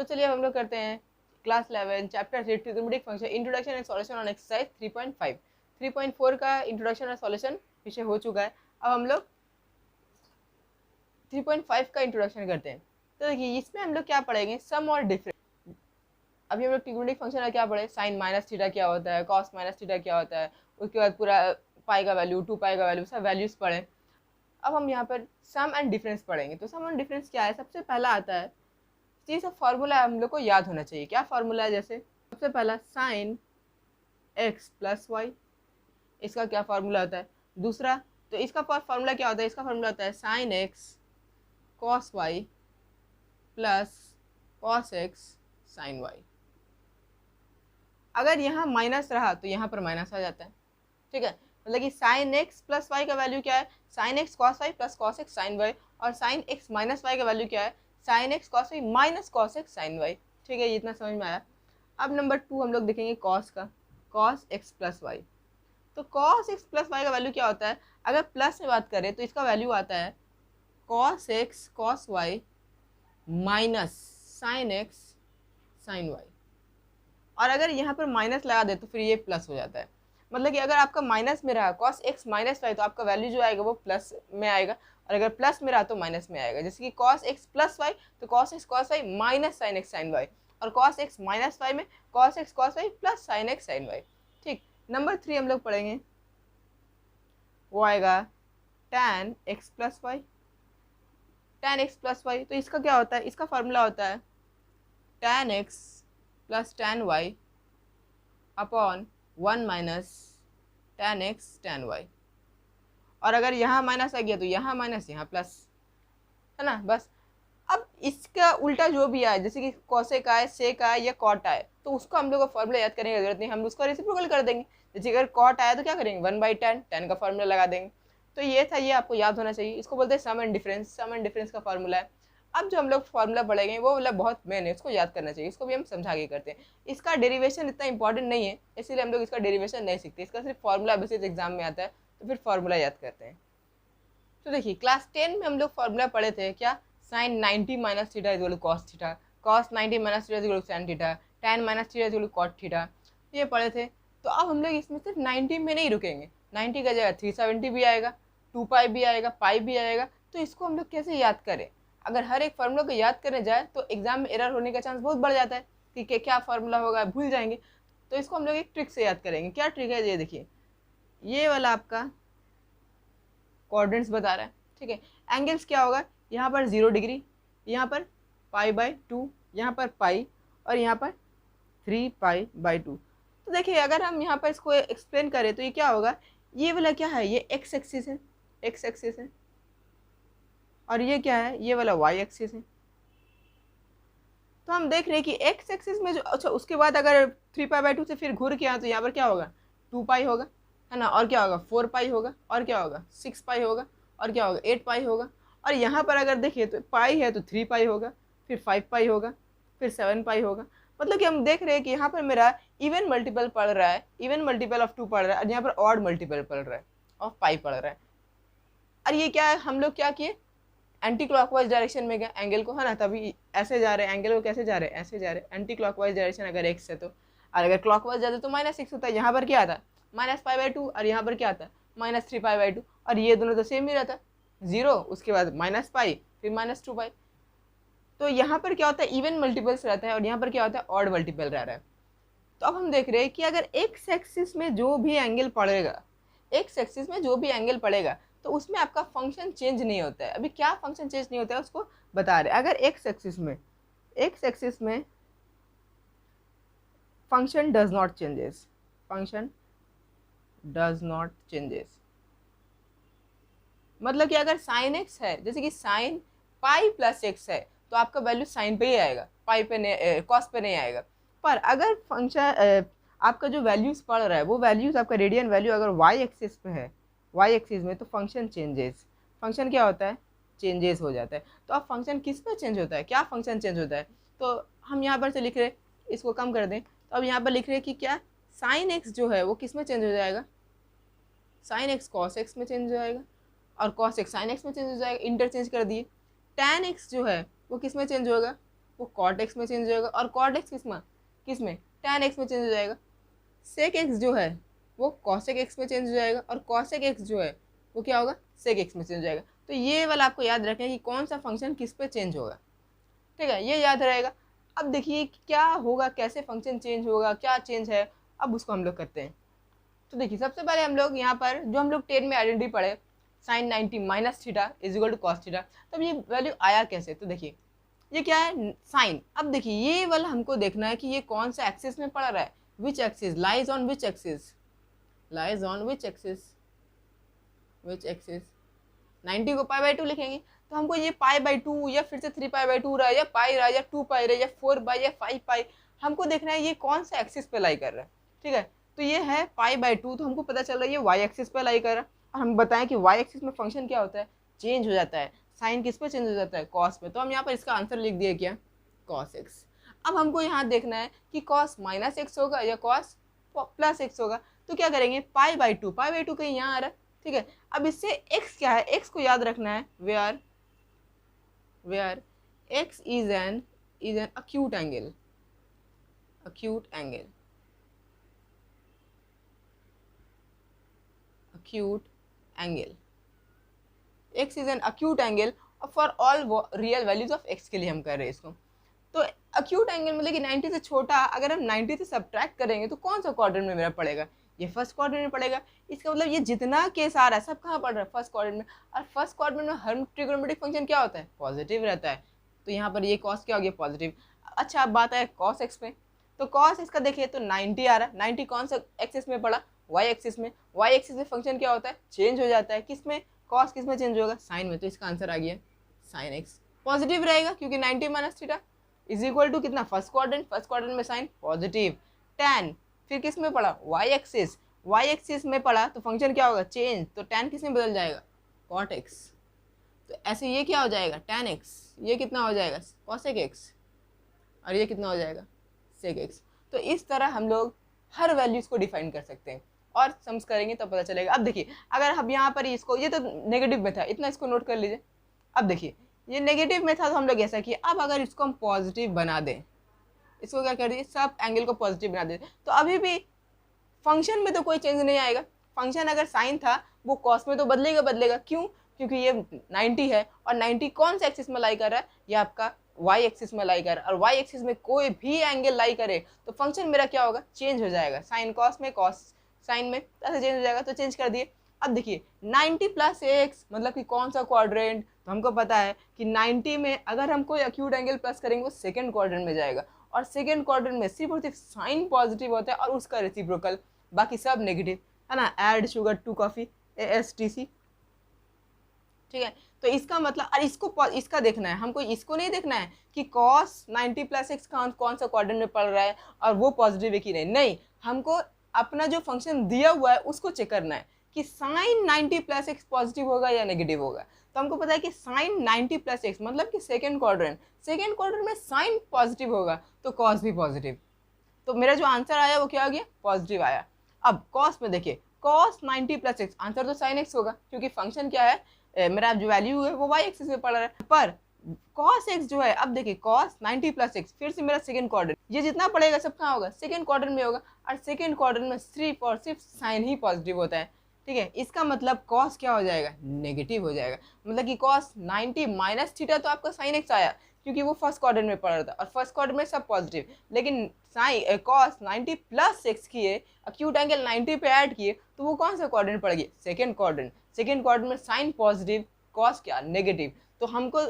तो चलिए अब हम लोग करते हैं class 11 chapter 3 trigonometric function introduction and solution on exercise 3.5। 3.4 का इंट्रोडक्शन और सॉल्यूशन विषय हो चुका है। अब हम लोग 3.5 का इंट्रोडक्शन करते हैं। तो देखिए इसमें हम लोग क्या पढ़ेंगे, सम और डिफरेंस। अभी हम लोग ट्रिग्नोमेट्रिक फंक्शन का क्या पढ़े, साइन माइनस थीटा क्या होता है, कॉस माइनस थीटा क्या होता है, उसके बाद पूरा पाई का वैल्यू, 2 पाई का वैल्यू, सब वैल्यूज पढ़े। अब हम यहाँ पर सम एंड डिफरेंस पढ़ेंगे। तो सम एंड डिफरेंस क्या है, सबसे पहला आता है, ये सब फॉर्मूला हम लोग को याद होना चाहिए। क्या फॉर्मूला है, जैसे सबसे पहला साइन एक्स प्लस वाई, इसका क्या फॉर्मूला होता है। दूसरा तो इसका फॉर्मूला क्या होता है, इसका फॉर्मूला होता है sine x cos y plus cos x sine y. अगर यहाँ माइनस रहा तो यहाँ पर माइनस आ जाता है, ठीक है। मतलब कि साइन एक्स प्लस वाई का वैल्यू क्या है, sine x cos y plus cos x sine y, और साइन एक्स माइनस वाई का वैल्यू क्या है, sine x cos y minus cos x sine y. ठीक है, ये इतना समझ में आया। अब नंबर 2 हम लोग देखेंगे कॉस का, कॉस एक्स प्लस वाई। तो कॉस एक्स प्लस वाई का वैल्यू क्या होता है, अगर प्लस में बात करें तो इसका वैल्यू आता है cos x cos y minus sine x sine y. और अगर यहाँ पर माइनस लगा दे तो फिर ये प्लस हो जाता है। मतलब कि अगर आपका माइनस में रहा कॉस एक्स माइनस वाई तो आपका वैल्यू जो आएगा वो प्लस में आएगा, और अगर प्लस में रहा तो माइनस में आएगा। जैसे कि कॉस एक्स प्लस वाई तो cos x cos y minus sine x sine y, और कॉस एक्स माइनस वाई में cos x cos y plus sine x sine y. ठीक, नंबर 3 हम लोग पढ़ेंगे, वो आएगा tan x plus y. tan x plus y, तो इसका क्या होता है, इसका फॉर्मूला होता है tan x plus tan y upon 1 minus tan x tan y. और अगर यहाँ माइनस आ गया तो यहाँ माइनस यहाँ प्लस, है ना। बस अब इसका उल्टा जो भी आए, जैसे कि कॉसेक आए, सेक आए या कॉट आए, तो उसको हम लोग को फॉर्मूला याद करने की जरूरत नहीं, हम उसको रेसिप्रोकल कर देंगे। जैसे अगर कॉट आया तो क्या करेंगे, 1/10 10 का फॉर्मूला लगा देंगे। तो ये था, ये आपको याद होना चाहिए। इसको बोलते हैं sum and difference, sum and difference का फॉर्मूला है। अब जो हम लोग फॉर्मूला पढ़ेंगे वो वाला बहुत मेन है, उसको याद करना चाहिए। इसको भी हम समझा के करते हैं। इसका डेरिवेशन इतना इंपॉर्टेंट नहीं है, इसीलिए हम लोग इसका डेरिवेशन नहीं सीखते। इसका सिर्फ फॉर्मूला बेसिस एग्जाम में आता है, तो फिर फॉर्मूला याद करते हैं। तो देखिए क्लास 10 में हम लोग फॉर्मूला पढ़े थे क्या, sine 90 minus theta is cos theta, cos 90 minus theta is sine theta, tan minus theta is cot theta, ये पढ़े थे। तो अब हम लोग इसमें सिर्फ 90 में नहीं रुकेंगे, 90 का जगह 370 भी आएगा, 2 पाई भी आएगा, पाई भी आएगा। तो इसको हम लोग कैसे याद करें, अगर हर एक फार्मूला को याद करने जाए तो एग्जाम में एरर होने का चांस बहुत बढ़ जाता है कि क्या फार्मूला होगा, भूल जाएंगे। तो इसको हम लोग एक ट्रिक से याद करेंगे। क्या ट्रिक है, ये देखिए, ये वाला आपका कोऑर्डिनेट्स बता रहा है, ठीक है। एंगल्स क्या होगा, यहाँ पर 0 डिग्री, यहाँ पर पाई/2, यहाँ पर पाई, और यहाँ पर 3 पाई/2। तो देखिए अगर हम यहाँ पर इसको एक्सप्लेन करें तो ये क्या होगा, ये वाला क्या है, ये एक्स एक्सिस है, एक्स एक्सिस है, और ये क्या है, ये वाला वाई एक्सिस है। तो हम देख रहे हैं कि एक्स एक्सिस में जो, अच्छा उसके बाद अगर 3 पाई/2 से फिर घूर के आए तो यहाँ पर क्या होगा, 2 पाई होगा, है ना, और क्या होगा 4 पाई होगा, और क्या होगा 6 पाई होगा, और क्या होगा 8 पाई होगा। और यहाँ पर अगर देखिए तो पाई है तो 3 पाई होगा, फिर 5 पाई होगा, फिर 7 पाई होगा। मतलब कि हम देख रहे हैं कि यहाँ पर मेरा इवन मल्टीपल पढ़ रहा है, इवन मल्टीपल ऑफ 2 पढ़ रहा है, और यहाँ पर ऑड मल्टीपल पढ़ रहा है, ऑफ पाई पढ़ रहा है। और ये क्या है, हम लोग क्या किए, एंटी क्लॉकवाइज डायरेक्शन में गए एंगल को, है ना, तभी ऐसे जा रहे हैं एंगल को, कैसे जा रहे हैं, ऐसे जा रहे हैं। एंटी क्लॉकवाइज डायरेक्शन अगर एक्स है तो, और अगर क्लॉकवाइज जाते तो -6 होता है। यहाँ पर क्या आता है -पाई/2, और यहाँ पर क्या आता है -3 पाई/2, और ये दोनों तो सेम ही रहता है, 0 उसके बाद -पाई फिर -2 पाई। तो यहाँ पर क्या होता है, इवन मल्टीपल्स रहता है, और यहाँ पर क्या होता है ऑड मल्टीपल रह रहा है। तो अब हम देख रहे हैं कि अगर एक्स एक्सिस में जो भी एंगल पड़ेगा, एक्स एक्सिस में जो भी एंगल पड़ेगा, तो उसमें आपका फंक्शन चेंज नहीं होता है। अभी क्या फंक्शन चेंज नहीं होता है उसको बता रहे। अगर एक्स एक्सिस में function does not changes, function does not changes, मतलब कि अगर साइन एक्स है, जैसे कि साइन पाई प्लस एक्स है, तो आपका वैल्यू साइन पे ही आएगा, पाई पे नहीं, कॉस पे नहीं आएगा। पर अगर फंक्शन आपका जो वैल्यूज पढ़ रहा है वो वैल्यूज आपका रेडियन वैल्यू अगर वाई एक्सिस पे है, वाई एक्सिस में, तो फंक्शन चेंजेस, फंक्शन क्या होता है, चेंजेस हो जाता है। तो अब फंक्शन किस पे चेंज होता है, क्या फंक्शन चेंज होता है, तो हम यहाँ पर से लिख रहे, इसको कम कर दें, तो अब यहाँ पर लिख रहे कि क्या, साइन एक्स जो है वो किस में चेंज हो जाएगा, साइन एक्स कॉस एक्स में चेंज हो जाएगा, और कॉस एक्स साइन एक्स में चेंज हो जाएगा, इंटरचेंज कर दिए। टैन एक्स जो है वो किस में चेंज होगा, वो कॉट एक्स में चेंज हो जाएगा, और कॉट एक्स किस में tan x में चेंज हो जाएगा। सेक एक्स जो है वो कॉसेक एक्स में चेंज हो जाएगा, और कॉसेक एक्स जो है वो क्या होगा, सेक एक्स में चेंज हो जाएगा। तो ये वाला आपको याद रखें कि कौन सा फंक्शन किस पे चेंज होगा, ठीक है, ये याद रहेगा। अब देखिए क्या होगा, कैसे फंक्शन चेंज होगा, क्या चेंज है, अब उसको हम लोग करते हैं। तो देखिए सबसे पहले हम लोग यहाँ पर जो हम लोग 10 में आइडेंटिटी पढ़े sine 90 minus theta is equal to cos theta, तब ये वैल्यू आया कैसे। तो देखिए ये क्या है, साइन। अब देखिए ये वाला हमको देखना है कि ये कौन सा एक्सिस में पड़ रहा है, which axis lies on which axis, lies on which axis, which axis. 90 को पाई बाई 2 लिखेंगे, तो हमको ये पाई बाई 2 या फिर से 3 पाई बाई 2 रहा है, या पाई रहा है, या 2 पाई रहा है, या 4 पाई या 5 पाई, हमको देखना है ये कौन सा एक्सिस पे लाई कर रहा है, ठीक है। तो ये है पाई बाई 2, तो हमको पता चल रहा है ये वाई एक्सिस पे लाई कर रहा है। और हम बताएं कि वाई एक्सिस में फंक्शन क्या होता है, चेंज हो जाता है। साइन किस पे चेंज हो जाता है, कॉस पे। तो हम यहाँ पर इसका आंसर लिख दिए क्या, कॉस एक्स। अब हमको यहाँ देखना है कि कॉस माइनस एक्स होगा या कॉस प्लस एक्स होगा। तो क्या करेंगे, पाई बाई 2, पाई बाई 2 कहीं यहाँ आ रहा है, ठीक है। अब इससे x क्या है, x को याद रखना है, where x is an acute angle, acute angle, acute angle, x is an acute angle for all real values of x के लिए हम कर रहे हैं इसको। तो acute angle मतलब कि 90 से छोटा, अगर हम 90 से सब्ट्रैक्ट करेंगे तो कौन सा क्वाड्रेंट में मेरा पड़ेगा, ये फर्स्ट क्वाड्रेंट में पड़ेगा। इसका मतलब ये जितना केस आ रहा है सब कहाँ पड़ रहा है, फर्स्ट क्वाड्रेंट में। और फर्स्ट क्वाड्रेंट में हर ट्रिग्नोमेट्रिक फंक्शन क्या होता है, पॉजिटिव रहता है। तो यहाँ पर ये कॉस क्या हो गया, पॉजिटिव। अच्छा अब बात है कॉस एक्स में, तो कॉस एक्स का देखिए तो 90 आ रहा है, 90 कौन सा एक्सिस में पड़ा, वाई एक्सिस में। वाई एक्सिस में फंक्शन क्या होता है, चेंज हो जाता है, किस में, कॉस किस में चेंज होगा, साइन में। तो इसका आंसर आ गया साइन एक्स, पॉजिटिव रहेगा क्योंकि 90 minus theta is equal to कितना, फर्स्ट क्वाड्रेंट में साइन पॉजिटिव, tan फिर किस में पड़ा, वाई एक्सिस में पड़ा, तो फंक्शन क्या होगा, चेंज। तो tan किस में बदल जाएगा, cot x। तो ऐसे ये क्या हो जाएगा, tan x, ये कितना हो जाएगा, cosec x, और ये कितना हो जाएगा, sec x। तो इस तरह हम लोग हर वैल्यूज को डिफाइन कर सकते हैं, और सम्स करेंगे तो पता चलेगा। अब देखिए अगर हम यहाँ पर इसको, ये तो नेगेटिव में था, इतना इसको नोट कर लीजिए। अब देखिए ये नेगेटिव में था तो हम लोग ऐसा किए, अब अगर इसको हम पॉजिटिव बना दें, इसको क्या कर दिए, सब एंगल को पॉजिटिव बना दें, तो अभी भी फंक्शन में तो कोई चेंज नहीं आएगा। फंक्शन अगर साइन था वो कॉस में तो बदलेगा, क्यों, क्योंकि ये 90 है, और 90 कौन से एक्सिस में लाई कर रहा है, ये आपका वाई एक्सिस में लाई कर रहा है, और वाई एक्सिस में कोई भी एंगल लाई करे तो फंक्शन मेरा क्या होगा, चेंज हो जाएगा। साइन कॉस में, कॉस साइन में, ऐसे चेंज हो जाएगा। तो चेंज कर दिए। अब देखिए 90 प्लस एक्स मतलब कि कौन सा क्वाड्रेंट, तो हमको पता है कि 90 में अगर हम कोई एक्यूट एंगल प्लस करेंगे वो सेकंड क्वाड्रेंट में जाएगा, और सेकंड क्वाड्रेंट में सिर्फ और सिर्फ साइन पॉजिटिव होता है और उसका रेसिप्रोकल, बाकी सब नेगेटिव है ना। Add sugar to coffee, ASTC, ठीक है। तो इसका मतलब, और इसका देखना है हमको, इसको नहीं देखना है कि cos 90 प्लस एक्स कौन सा क्वाड्रेंट में पड़ रहा है और वो पॉजिटिव है कि नहीं, हमको अपना जो फंक्शन दिया हुआ है उसको चेक करना है कि साइन 90 प्लस एक्स पॉजिटिव होगा या नेगेटिव होगा। तो हमको पता है कि साइन 90 प्लस एक्स मतलब कि सेकेंड क्वाड्रेंट में साइन पॉजिटिव होगा तो कॉस भी पॉजिटिव। तो मेरा जो आंसर आया वो क्या आ गया, पॉजिटिव आया। अब कॉस में देखिए, cos 90 प्लस एक्स, आंसर तो साइन एक्स होगा क्योंकि फंक्शन क्या है, मेरा जो वैल्यू है वो वाई एक्सिस में पड़ रहा है। पर cos x जो है, अब देखिए cos 90 प्लस एक्स फिर से मेरा सेकंड क्वाड्रेंट, ये जितना पड़ेगा सब कहाँ होगा, सेकंड क्वाड्रेंट में होगा, और सेकंड क्वाड्रेंट में सिर्फ और सिर्फ साइन ही पॉजिटिव होता है, ठीक है। इसका मतलब cos क्या हो जाएगा, नेगेटिव हो जाएगा। मतलब कि cos 90 माइनस थीटा तो आपका साइन एक्स आया क्योंकि वो फर्स्ट क्वाड्रेंट में पड़ रहा था, और फर्स्ट क्वाड्रेंट में सब पॉजिटिव, लेकिन साइन cos 90 प्लस एक्स किए, एक्यूट एंगल 90 पे ऐड किए, तो वो कौन सा क्वाड्रेंट पड़ गया, सेकंड क्वाड्रेंट में साइन पॉजिटिव, cos क्या नेगेटिव। तो हमको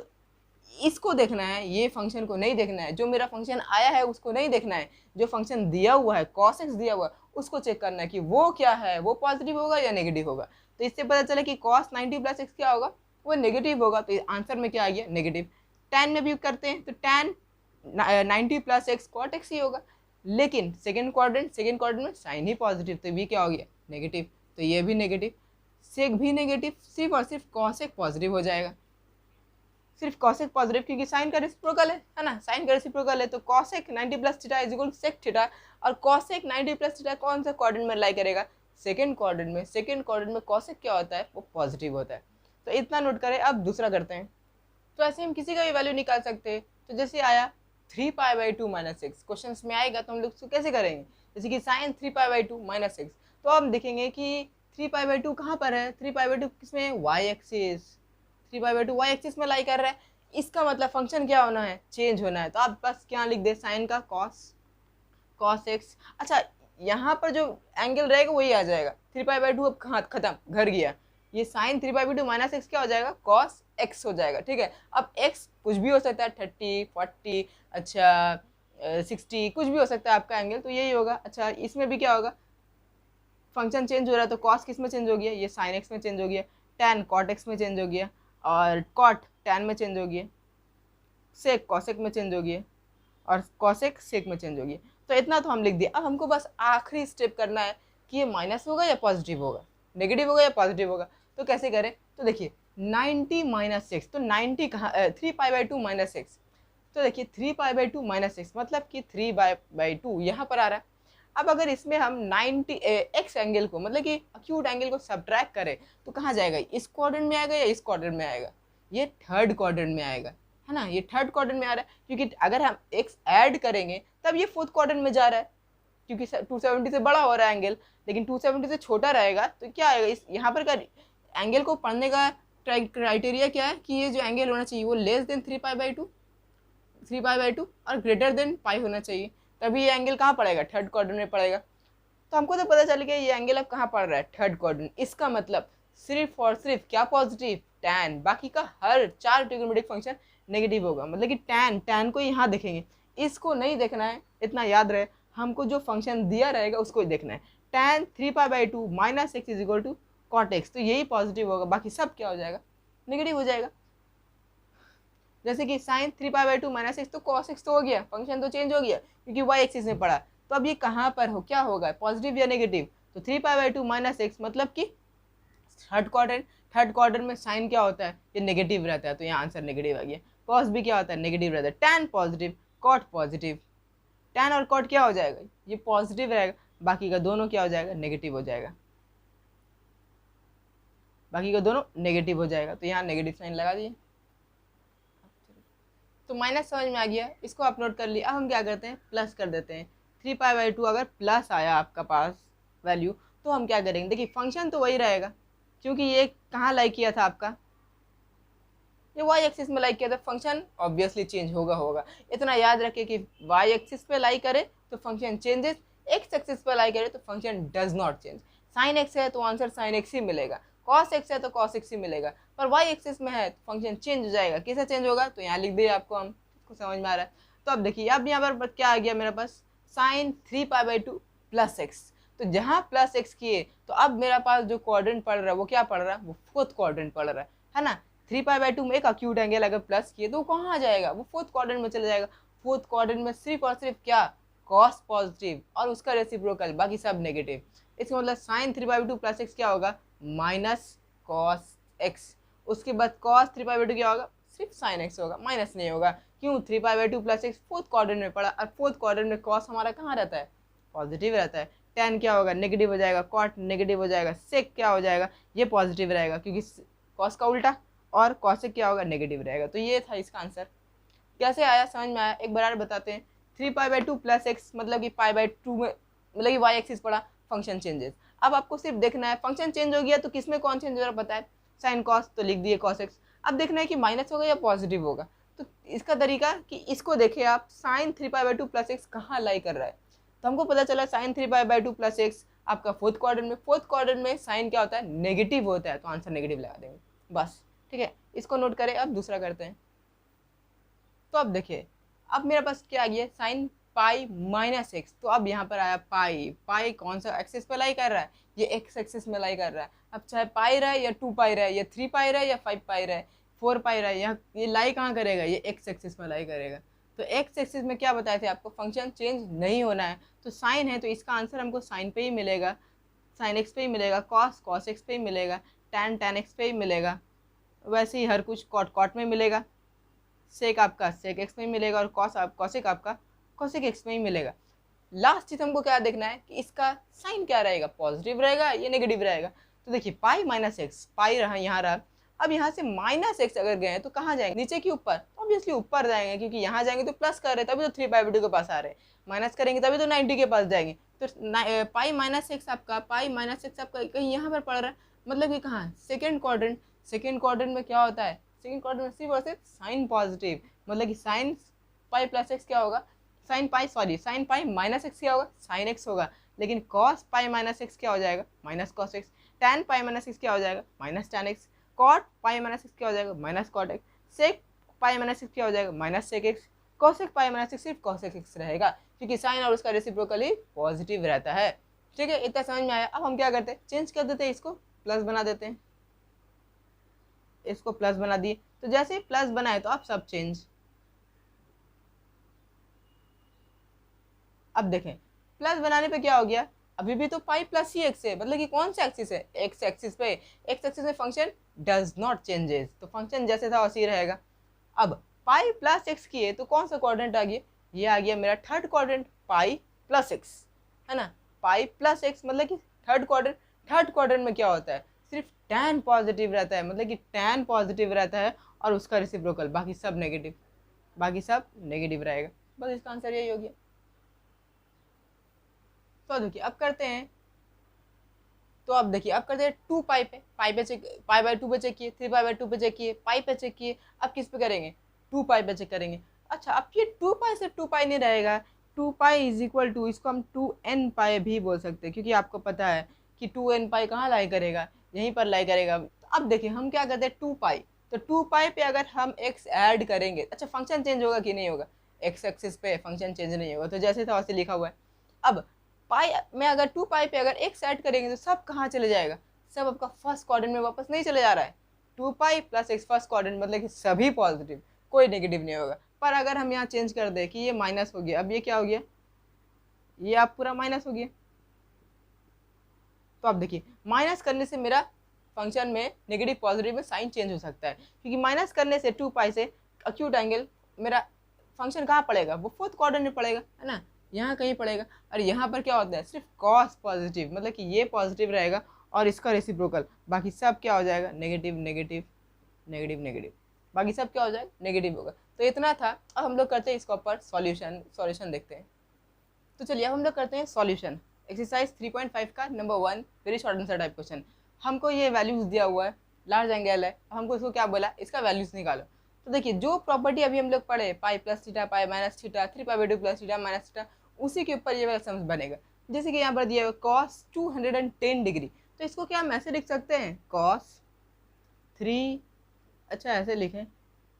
इसको देखना है, ये फंक्शन को नहीं देखना है, जो मेरा फंक्शन आया है उसको नहीं देखना है, जो फंक्शन दिया हुआ है cos x दिया हुआ है उसको चेक करना है कि वो क्या है, वो पॉजिटिव होगा या नेगेटिव होगा। तो इससे पता चला कि cos 90 प्लस एक्स क्या होगा, वो नेगेटिव होगा। तो आंसर में क्या आ गया, नेगेटिव। tan में भी करते हैं तो tan 90 plus x cot x ही होगा, लेकिन सेकेंड क्वाड्रेंट में साइन ही पॉजिटिव, तो भी क्या हो गया, नेगेटिव। तो ये भी नेगेटिव, सेक भी नेगेटिव, सिर्फ और सिर्फ cos x पॉजिटिव हो जाएगा, सिर्फ cos x पॉजिटिव क्योंकि साइन का रेसिप्रोकल है ना, साइन का रेसिप्रोकल है। तो cos x 90 plus theta is equal to sec theta, और cos x 90 प्लस थीटा कौन सा क्वाड्रेंट में लाई करेगा, सेकंड क्वाड्रेंट में cos x क्या होता है, वो पॉजिटिव होता है। तो इतना नोट करें। अब दूसरा करते हैं। तो ऐसे हम किसी का भी वैल्यू निकाल सकते हैं। तो जैसे आया 3 pi by 2 minus x question में आएगा तो हम लोग उसको कैसे करेंगे, जैसे कि sine 3 pi by 2 minus x, तो हम देखेंगे कि 3 पाई बाई 2 कहाँ पर है, 3 पाई बाई 2 किसमें, y axis, 3 pi by 2 y axis में लाई कर रहा है, इसका मतलब फंक्शन क्या होना है, चेंज होना है। तो आप बस क्या लिख दे, साइन का कॉस एक्स। अच्छा यहाँ पर जो एंगल रहेगा वही आ जाएगा, 3 पाई बाई 2 अब कहाँ खत्म, घर गया, ये sine 3 pi by 2 minus x क्या हो जाएगा, कॉस एक्स हो जाएगा। ठीक है, अब एक्स कुछ भी हो सकता है, 30 40, अच्छा 60, कुछ भी हो सकता है आपका एंगल, तो यही होगा। अच्छा इसमें भी क्या होगा, फंक्शन चेंज हो रहा है तो कॉस किस में चेंज हो गया, ये साइन एक्स में चेंज हो गया, टैन कॉट एक्स में चेंज हो गया, और कॉट टैन में चेंज हो गया, सेक कॉसेक में चेंज हो गया, और कॉसेक सेक में चेंज हो गया। तो इतना तो हम लिख दिए। अब हमको बस आखिरी स्टेप करना है कि ये माइनस होगा या पॉजिटिव होगा, नेगेटिव होगा या पॉजिटिव होगा। तो कैसे करें, तो देखिए 90 माइनस एक्स, तो 90 कहाँ, 3 पाई बाई 2 माइनस एक्स, तो देखिए 3 पाई बाई 2 माइनस एक्स मतलब कि 3 बाई 2 यहाँ पर आ रहा है। अब अगर इसमें हम 90 एक्स एंगल को, मतलब कि अक्यूट एंगल को सब्ट्रैक्ट करें तो कहाँ जाएगा, इस क्वाड्रेंट में आएगा या इस क्वाड्रेंट में आएगा, ये थर्ड क्वाड्रेंट में आएगा, है ना, ये थर्ड क्वाड्रेंट में आ रहा है, क्योंकि अगर हम एक्स ऐड करेंगे तब ये फोर्थ क्वाड्रेंट में जा रहा है, क्योंकि 270 से बड़ा हो रहा है एंगल, लेकिन 270 से छोटा रहेगा तो क्या आएगा, इस यहाँ पर का एंगल को पढ़ने का क्राइटेरिया क्या है कि ये जो एंगल होना चाहिए वो less than 3 pi by 2, 3 pi by 2 और ग्रेटर देन पाई होना चाहिए, तभी ये एंगल कहाँ पड़ेगा, थर्ड क्वाड्रेंट में पड़ेगा। तो हमको तो पता चल गया ये एंगल अब कहाँ पड़ रहा है, थर्ड क्वाड्रेंट। इसका मतलब सिर्फ और सिर्फ क्या पॉजिटिव, टैन, बाकी का हर 4 ट्रिग्नोमेट्रिक फंक्शन नेगेटिव होगा। मतलब कि टैन को यहाँ देखेंगे, इसको नहीं देखना है, इतना याद रहे, हमको जो फंक्शन दिया रहेगा उसको ही देखना है। Tan 3 pi by 2 minus x is equal to cot x, तो यही पॉजिटिव होगा, बाकी सब क्या हो जाएगा, नेगेटिव हो जाएगा। जैसे कि sine 3 pi by 2 minus x, तो कॉस एक्स तो हो गया, फंक्शन तो चेंज हो गया क्योंकि वाई एक्सिस में पड़ा। तो अब ये कहाँ पर हो, क्या होगा, पॉजिटिव या नेगेटिव, तो 3 पाई बाई 2 माइनस एक्स मतलब कि थर्ड क्वाड्रेंट में साइन क्या होता है, ये नेगेटिव रहता है, तो यहाँ आंसर नेगेटिव आ गया। कॉस भी क्या होता है, नेगेटिव रहता है। Tan positive, cot positive, tan और कॉट क्या हो जाएगा, ये पॉजिटिव रहेगा, बाकी का दोनों क्या हो जाएगा, नेगेटिव हो जाएगा, बाकी का दोनों नेगेटिव हो जाएगा, तो यहाँ नेगेटिव साइन लगा दिए। तो माइनस समझ में आ गया, इसको आप नोट कर लिया। अब हम क्या करते हैं, प्लस कर देते हैं। 3 पाई बाई 2 अगर प्लस आया आपका पास वैल्यू, तो हम क्या करेंगे, देखिए फंक्शन तो वही रहेगा, क्योंकि ये कहाँ लाइक किया था आपका, ये वाई एक्सिस में लाइक किया था, फंक्शन ऑब्वियसली चेंज होगा। इतना याद रखें कि वाई एक्सिस पे लाइक करे तो फंक्शन चेंजेस, एक्स एक्सिस पे लाइक करे तो function does not change. Sine x है तो आंसर साइन एक्स ही मिलेगा, कॉस एक्स है तो कॉस एक्स ही मिलेगा, पर वाई एक्सिस में है तो फंक्शन चेंज हो जाएगा। कैसे चेंज होगा, तो यहाँ लिख दिए आपको, हम इसको समझ में आ रहा है। तो अब देखिए, अब यहाँ पर क्या आ गया मेरे पास, sine 3 pi by 2 plus x, तो जहाँ प्लस एक्स किए तो अब मेरा पास जो क्वाड्रेंट पड़ रहा है वो क्या पड़ रहा है, वो फोर्थ क्वाड्रेंट पड़ रहा है ना। 3 पाई बाई 2 में एक अक्यूट एंगल अगर प्लस किए तो वो कहाँ आ जाएगा, वो फोर्थ क्वाड्रेंट में चला जाएगा। फोर्थ क्वाड्रेंट में सिर्फ और सिर्फ क्या, कॉस पॉजिटिव और उसका रेसिप्रोकल, बाकी सब नेगेटिव। इसका मतलब साइन 3 बाई 2 प्लस एक्स क्या होगा, माइनस कॉस एक्स। उसके बाद कॉस 3 पाई बाई 2 क्या होगा, सिर्फ साइन एक्स होगा, माइनस नहीं होगा। क्यों, 3 pi by 2 plus x fourth quadrant में पड़ा, और फोर्थ क्वाड्रेंट में कॉस हमारा कहाँ रहता है, पॉजिटिव रहता है। टैन क्या होगा, नेगेटिव हो जाएगा, कॉट नेगेटिव हो जाएगा, सेक क्या हो जाएगा, ये पॉजिटिव रहेगा क्योंकि कॉस का उल्टा, और कॉसेक क्या होगा, नेगेटिव रहेगा। तो ये था इसका आंसर। कैसे आया, समझ में आया, एक बार बताते हैं। 3 पाई बाई 2 प्लस एक्स मतलब कि पाई बाई 2 में, मतलब कि वाई एक्सिस पड़ा, फंक्शन चेंजेस। अब आपको सिर्फ देखना है फंक्शन चेंज हो गया तो किसमें कौन चेंज हो रहा है पता है, साइन कॉस, तो लिख दिए कॉस एक्स। अब देखना है कि माइनस होगा या पॉजिटिव होगा, तो इसका तरीका कि इसको देखें आप, sine 3 pi by 2 plus x कहाँ लाई कर रहा है, तो हमको पता चला sine 3 pi by 2 plus x आपका फोर्थ क्वाड्रेंट में साइन क्या होता है, नेगेटिव होता है, तो आंसर नेगेटिव लगा देंगे बस। ठीक है, इसको नोट करें। अब दूसरा करते हैं। तो अब देखिए, अब मेरे पास क्या आ गया, साइन पाई माइनस एक्स, तो अब यहाँ पर आया पाई कौन सा एक्सिस पे लाई कर रहा है, ये एक्स एक्सिस में लाई कर रहा है। अब चाहे पाई रहे या 2 पाई रहे या 3 पाई रहे या 5 पाई रहे, 4 पाई रहे, यहाँ ये लाई कहाँ करेगा, ये एक्स एक्सिस में लाई करेगा। तो एक्स एक्सिस में क्या बताए थे आपको, फंक्शन चेंज नहीं होना है, तो साइन है तो इसका आंसर हमको साइन पे ही मिलेगा, साइन एक्स पे ही मिलेगा, कॉस एक्स पे ही मिलेगा, टैन एक्स पे ही मिलेगा, वैसे ही हर कुछ कॉट में मिलेगा, सेक आपका सेक एक्स में ही मिलेगा, और कॉसेक आपका कॉसेक एक्स में ही मिलेगा। लास्ट चीज हमको क्या देखना है कि इसका साइन क्या रहेगा, पॉजिटिव रहेगा या नेगेटिव रहेगा। तो देखिए पाई माइनस एक्स, पाई रहा यहाँ रहा, अब यहाँ से माइनस एक्स अगर गए तो कहाँ जाएंगे, नीचे की ऊपर, तो ऑब्वियसली ऊपर जाएंगे, क्योंकि यहाँ जाएंगे तो प्लस कर रहे तभी तो 3/2 के पास आ रहे हैं, माइनस करेंगे तभी तो 90 के पास जाएंगे। तो पाई माइनस एक्स आपका कहीं यहाँ पर पड़ रहा है, मतलब कि कहाँ, सेकेंड क्वाड्रेंट। सेकेंड क्वाड्रेंट में क्या होता है, सेकेंड क्वाड्रेंट में सिर्फ और सिर्फ साइन पॉजिटिव, मतलब कि साइन पाई प्लस एक्स क्या होगा, साइन पाई माइनस एक्स क्या होगा, साइन एक्स होगा। लेकिन कॉस पाई माइनस एक्स क्या हो जाएगा, minus cos x. Tan pi minus x क्या हो जाएगा, minus tan x. Cot pi minus x क्या हो जाएगा, minus cot x. Sec pi minus x क्या हो जाएगा, minus sec x. Cosec pi minus x सिर्फ कॉसेक एक्स रहेगा, क्योंकि साइन और उसका रेसिप्रोकली पॉजिटिव रहता है। ठीक है, इतना समझ में आया। अब हम क्या करते हैं, चेंज कर देते हैं, इसको प्लस बना देते हैं, इसको प्लस बना दिए। तो जैसे ही प्लस बनाए तो आप सब चेंज। अब देखें प्लस बनाने पे क्या हो गया, अभी भी तो पाई प्लस ही एक्स है, मतलब कि कौन सा एक्सिस है, एक्स एक्सिस पे। एक्स एक्सिस में फंक्शन डज नॉट चेंजेस, तो फंक्शन जैसे था वैसे ही रहेगा। अब पाई प्लस एक्स किए तो कौन सा क्वाड्रेंट आ गया, ये आ गया मेरा थर्ड क्वाड्रेंट, पाई प्लस एक्स, है ना। पाई प्लस एक्स मतलब कि थर्ड क्वाड्रेंट। थर्ड क्वाड्रेंट में क्या होता है, सिर्फ टैन पॉजिटिव रहता है, मतलब कि टैन पॉजिटिव रहता है और उसका रेसिप्रोकल, बाकी सब नेगेटिव, बाकी सब नेगेटिव रहेगा। बस इसका आंसर यही हो गया। तो देखिए अब करते हैं, तो अब देखिए अब करते हैं 2 पाई पे, चेक, पाई/2 पे चेक किए, 3/2 पे चेक किए, पाई पे चेक किए। अब किस पे करेंगे, 2 पाई पे चेक करेंगे। अच्छा अब ये 2 पाई से 2 पाई नहीं रहेगा, 2 पाई इज इक्वल टू, इसको हम 2n पाई भी बोल सकते हैं, क्योंकि आपको पता है कि 2n पाई कहाँ लाई करेगा, यहीं पर लाई करेगा। अब देखिए हम क्या करते हैं, 2 पाई, तो 2 पाई पे अगर हम x ऐड करेंगे, अच्छा फंक्शन चेंज होगा कि नहीं होगा, x एक्सिस पे फंक्शन चेंज नहीं होगा, तो जैसे था वैसे लिखा हुआ है। अब पाई में अगर 2 पाई पे अगर x ऐड करेंगे तो सब कहाँ चले जाएगा, सब आपका फर्स्ट क्वाड्रेंट में वापस नहीं चले जा रहा है। 2 पाई प्लस एक्स फर्स्ट क्वाड्रेंट, मतलब कि सभी पॉजिटिव, कोई नेगेटिव नहीं होगा। पर अगर हम यहाँ चेंज कर दें कि ये माइनस हो गया, अब ये क्या हो गया, ये आप पूरा माइनस हो गया। तो अब देखिए माइनस करने से मेरा फंक्शन में नेगेटिव पॉजिटिव में साइन चेंज हो सकता है, क्योंकि माइनस करने से 2 पाई से अक्यूट एंगल मेरा फंक्शन कहाँ पड़ेगा, वो फोर्थ क्वाड्रेंट में पड़ेगा, है ना, यहाँ कहीं पड़ेगा। और यहाँ पर क्या होता है, सिर्फ कॉस पॉजिटिव, मतलब कि ये पॉजिटिव रहेगा और इसका रेसिप्रोकल, बाकी सब क्या हो जाएगा, नेगेटिव नेगेटिव नेगेटिव नेगेटिव, बाकी सब क्या हो जाएगा, नेगेटिव होगा। तो इतना था। अब हम लोग करते हैं इसके ऊपर सॉल्यूशन देखते हैं। तो चलिए अब हम लोग करते हैं सॉल्यूशन। एक्सरसाइज 3.5 का number 1 very short answer type question. हमको ये वैल्यूज दिया हुआ है, लार्ज एंगल है, हमको इसको क्या बोला, इसका वैल्यूज निकालो। तो देखिए जो प्रॉपर्टी अभी हम लोग पढ़े, pi plus theta, pi minus theta, 3π/2 plus theta minus theta, उसी के ऊपर ये वाला सम्स बनेगा। जैसे कि यहाँ पर दिया हुआ कॉस 210 डिग्री, तो इसको क्या हम ऐसे लिख सकते हैं, कॉस 3, अच्छा ऐसे लिखें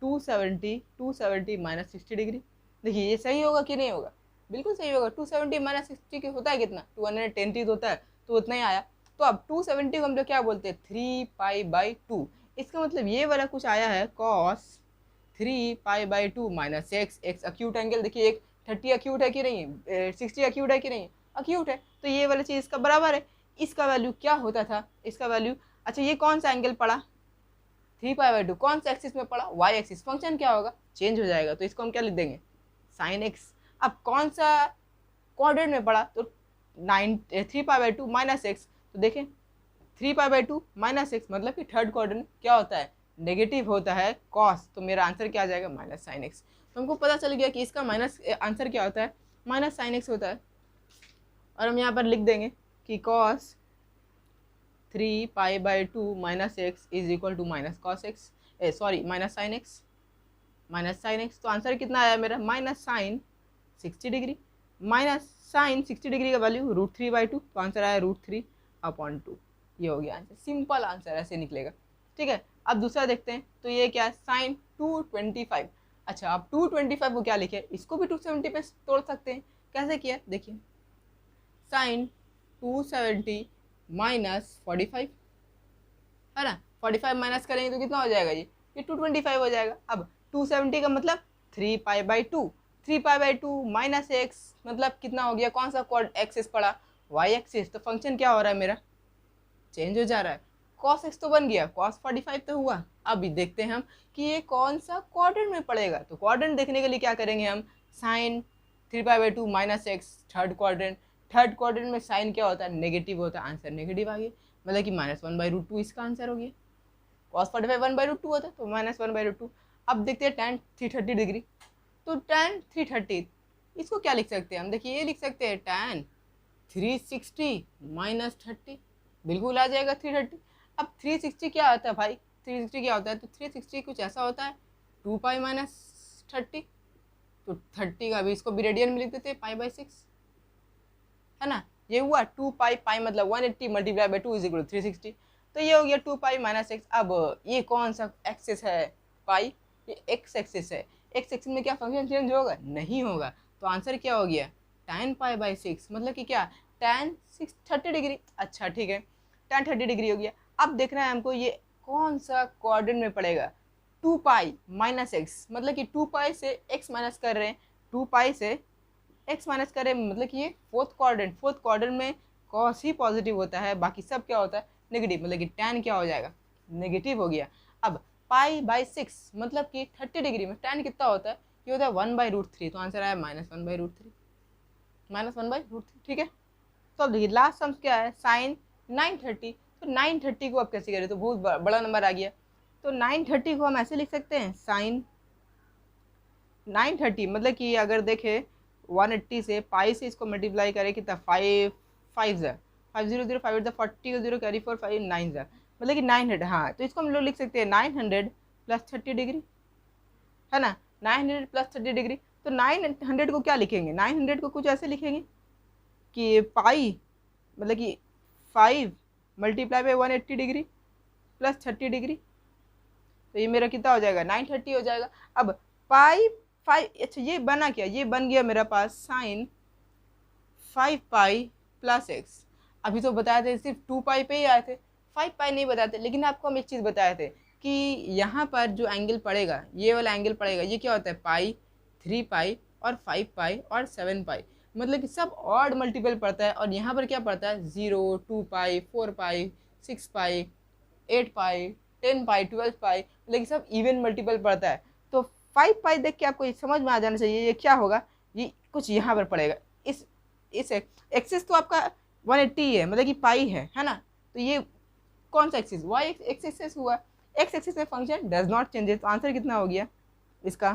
270 माइनस 60 डिग्री। देखिए ये सही होगा कि नहीं होगा, बिल्कुल सही होगा। 270 माइनस 60 होता है कितना, 210 होता है, तो उतना ही आया। तो अब 270 को हम लोग क्या बोलते हैं, 3π/2। इसका मतलब ये वाला कुछ आया है, cos 3π/2 minus x acute angle, देखिए एक 30 अक्यूट है कि नहीं, 60 अक्यूट है कि नहीं, अक्यूट है, तो ये वाला चीज़ इसका बराबर है। इसका वैल्यू क्या होता था, इसका वैल्यू, अच्छा ये कौन सा एंगल पड़ा, 3π/2, कौन सा एक्सिस में पड़ा, वाई एक्सिस। फंक्शन क्या होगा, चेंज हो जाएगा, तो इसको हम क्या लिख देंगे, साइन एक्स। अब कौन सा क्वाड्रेंट में पड़ा, तो 3π/2 माइनस एक्स, तो देखें 3π/2 माइनस एक्स मतलब कि थर्ड क्वाड्रेंट क्या होता है, नेगेटिव होता है कॉस, तो मेरा आंसर क्या आ जाएगा, माइनस साइन एक्स। तो हमको पता चल गया कि इसका माइनस आंसर क्या होता है, माइनस साइन एक्स होता है। और हम यहाँ पर लिख देंगे कि cos 3π/2 minus x is equal to minus cos x, minus sine x, minus sine x. तो आंसर कितना आया मेरा, minus sine 60 degree, minus sine 60 degree का वैल्यू √3/2, तो आंसर आया √3/2। ये हो गया आंसर, सिंपल आंसर ऐसे निकलेगा। ठीक है, अब दूसरा देखते हैं, तो ये क्या है, साइन 225। अच्छा अब 225 को क्या लिखे, इसको भी 270 पे तोड़ सकते हैं, कैसे किया देखिए, साइन 270 माइनस 45, है ना, 45 माइनस करेंगे तो कितना हो जाएगा, ये 225 हो जाएगा। अब 270 का मतलब 3π/2, 3π/2 माइनस एक्स मतलब कितना हो गया, कौन सा क्वाड एक्सिस पड़ा, वाई एक्सिस। तो फंक्शन क्या हो रहा है मेरा, चेंज हो जा रहा है। कॉस एक्स तो बन गया, कॉस 45 तो हुआ। अब देखते हैं हम कि ये कौन सा क्वाड्रेंट में पड़ेगा, तो क्वाड्रेंट देखने के लिए क्या करेंगे हम, sine 3π/2 minus x third quadrant, third quadrant में साइन क्या होता है, नेगेटिव होता है, आंसर नेगेटिव आ गया, मतलब कि -1/√2 इसका आंसर हो गया। कॉस 45 1/√2 होता है, तो माइनस 1/√2। अब देखते हैं tan 330 डिग्री, तो tan 330 इसको क्या लिख सकते हैं हम, देखिए ये लिख सकते हैं tan 360 माइनस 30, बिल्कुल आ जाएगा 330। अब 360 क्या आता है भाई, 360 क्या होता है, तो 360 कुछ ऐसा होता है 2 पाई माइनस 30, तो 30 का भी इसको भी रेडियन में लिख देते हैं π/6, है ना। ये हुआ 2 पाई, पाई मतलब 180 मल्टीप्लाई बाई 2 इज इक्वल 360, तो ये हो गया 2 पाई माइनस एक्स। अब ये कौन सा एक्सिस है पाई, ये एक्स एक्सिस है, एक्स एक्सिस में क्या फंक्शन चेंज होगा, नहीं होगा, तो आंसर क्या हो गया tan π/6, मतलब कि क्या tan 30 डिग्री। अच्छा ठीक है, tan 30 डिग्री हो गया। अब देखना है हमको ये कौन सा क्वाड्रेंट में पड़ेगा, 2 पाई माइनस एक्स, मतलब कि 2 पाई से x माइनस कर रहे हैं, 2 पाई से x माइनस करें, मतलब कि ये फोर्थ क्वाड्रेंट में कॉस ही पॉजिटिव होता है, बाकी सब क्या होता है नेगेटिव, मतलब कि tan क्या हो जाएगा नेगेटिव हो गया। अब π/6 मतलब कि 30 डिग्री में tan कितना होता है, ये होता है 1/√3, तो आंसर आया -1/√3, -1/√3, ठीक है। तो अब देखिए लास्ट सम्स क्या है, साइन 930, तो 930 को अब कैसे करें, तो बहुत बड़ा नंबर आ गया, तो 930 को हम ऐसे लिख सकते हैं साइन 930, मतलब कि अगर देखें 180 से पाई से इसको मल्टीप्लाई करें कितना 5 5 ज़ा 500 5 ज़ा 40 0 कैरी 4 5 9 ज़ा, मतलब कि 900, हाँ, तो इसको हम लोग लिख सकते हैं 900 प्लस 30 डिग्री, है ना, 900 प्लस 30 डिग्री। तो 900 को क्या लिखेंगे, 900 को कुछ ऐसे लिखेंगे कि पाई मतलब कि 5 multiply by 180 degree plus 30 degree, तो ये मेरा कितना हो जाएगा 930 हो जाएगा। अब पाई 5, अच्छा ये बना क्या, ये बन गया मेरा पास साइन 5 पाई प्लस एक्स। अभी तो बताए थे सिर्फ 2 पाई पे ही आए थे, 5 पाई नहीं बताते, लेकिन आपको हम एक चीज़ बताए थे कि यहाँ पर जो एंगल पड़ेगा, ये वाला एंगल पड़ेगा, ये क्या होता है पाई, 3 पाई और 5 पाई और 7 पाई, मतलब कि सब ऑड मल्टीपल पड़ता है, और यहाँ पर क्या पड़ता है 0 2 पाई 4 पाई 6 पाई 8 पाई 10 पाई 12 पाई, मतलब कि सब इवन मल्टीपल पड़ता है। तो 5 पाई देख के आपको समझ में आ जाना चाहिए ये क्या होगा, ये कुछ यहाँ पर पड़ेगा, इस एक्सिस तो आपका 180 है, मतलब कि पाई है ना, तो ये कौन सा एक्सिस, वाई एक्सिस हुआ, एक्स एक्सिस में फंक्शन डज नॉट चेंजेस, तो आंसर कितना हो गया इसका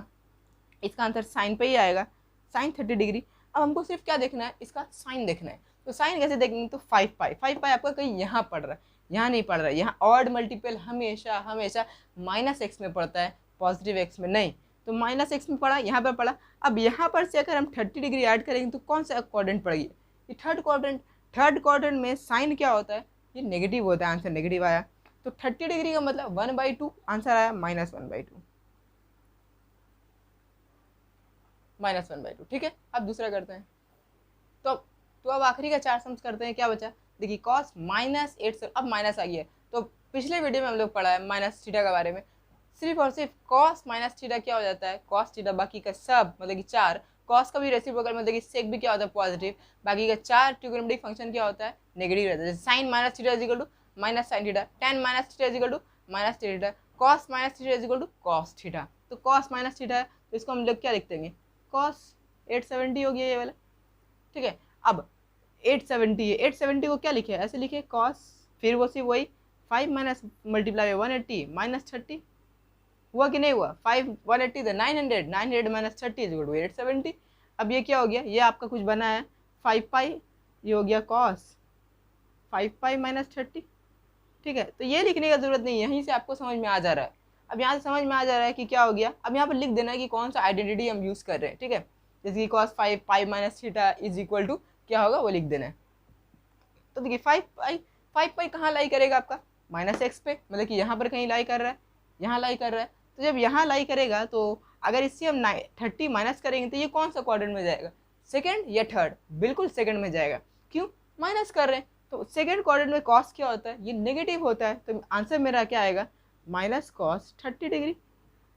आंसर साइन पे ही आएगा, साइन 30 डिग्री। अब हमको सिर्फ क्या देखना है, इसका साइन देखना है, तो साइन कैसे देखेंगे, तो 5 पाई आपका कहीं यहाँ पड़ रहा है, यहाँ नहीं पड़ रहा है, यहाँ ऑड मल्टीपल हमेशा हमेशा माइनस एक्स में पड़ता है, पॉजिटिव एक्स में नहीं, तो माइनस एक्स में पड़ा, यहाँ पर पड़ा। अब यहाँ पर से अगर हम 30 डिग्री ऐड करेंगे तो कौन सा क्वाड्रेंट पड़ेगी, ये थर्ड क्वाड्रेंट में साइन क्या होता है, ये नेगेटिव होता है, आंसर नेगेटिव आया, तो 30 डिग्री का मतलब 1/2, आंसर आया -1/2, -1/2, ठीक है। अब दूसरा करते हैं, तो अब आखिरी का 4 सम्स करते हैं, क्या बचा, देखिए cos -8, अब माइनस आ गया, तो पिछले वीडियो में हम लोग पढ़ा है माइनस थीटा के बारे में, सिर्फ और सिर्फ cos माइनस थीटा क्या हो जाता है, cos थीटा, बाकी का सब मतलब कि 4, cos का भी रेसिप्रोकल मतलब कि सेक भी क्या होता है पॉजिटिव, बाकी का 4 ट्रिग्नोमेट्रिक फंक्शन क्या होता है नेगेटिव रहता है, जैसे sine minus theta is equal to minus sine theta, tan minus theta is equal to minus theta, cos minus theta is equal to cos theta, तो cos माइनस थीटा है, तो इसको हम लोग क्या लिख देंगे cos 870 हो गया ये वाला, ठीक है। अब 870 है, 870 को क्या लिखे, ऐसे लिखे cos, फिर वो सिर्फ वही 5 माइनस मल्टीप्लाई 180 माइनस 30, हुआ कि नहीं हुआ, 5 180 तो 900 माइनस 30 इज इक्वल टू 870। अब ये क्या हो गया, ये आपका कुछ बना है 5 पाई, ये हो गया cos 5 पाई माइनस 30, ठीक है। तो ये लिखने का जरूरत नहीं है, यहीं से आपको समझ में आ जा रहा है, अब यहाँ से समझ में आ जा रहा है कि क्या हो गया। अब यहाँ पर लिख देना है कि कौन सा आइडेंटिटी हम यूज़ कर रहे हैं, ठीक है, जैसे कि cos 5 pi minus theta is equal to क्या होगा वो लिख देना है। तो देखिए 5 पाई कहाँ लाई करेगा आपका माइनस एक्स पे, मतलब कि यहाँ पर कहीं लाई कर रहा है, यहाँ लाई कर रहा है, तो जब यहाँ लाई करेगा तो अगर इससे हम 30 माइनस करेंगे तो ये कौन सा क्वाड्रेंट में जाएगा, सेकंड या थर्ड, बिल्कुल सेकंड में जाएगा, क्यों माइनस कर रहे हैं, तो सेकंड क्वाड्रेंट में कॉस क्या होता है, ये नेगेटिव होता है, तो आंसर मेरा क्या आएगा माइनस कॉस 30 डिग्री।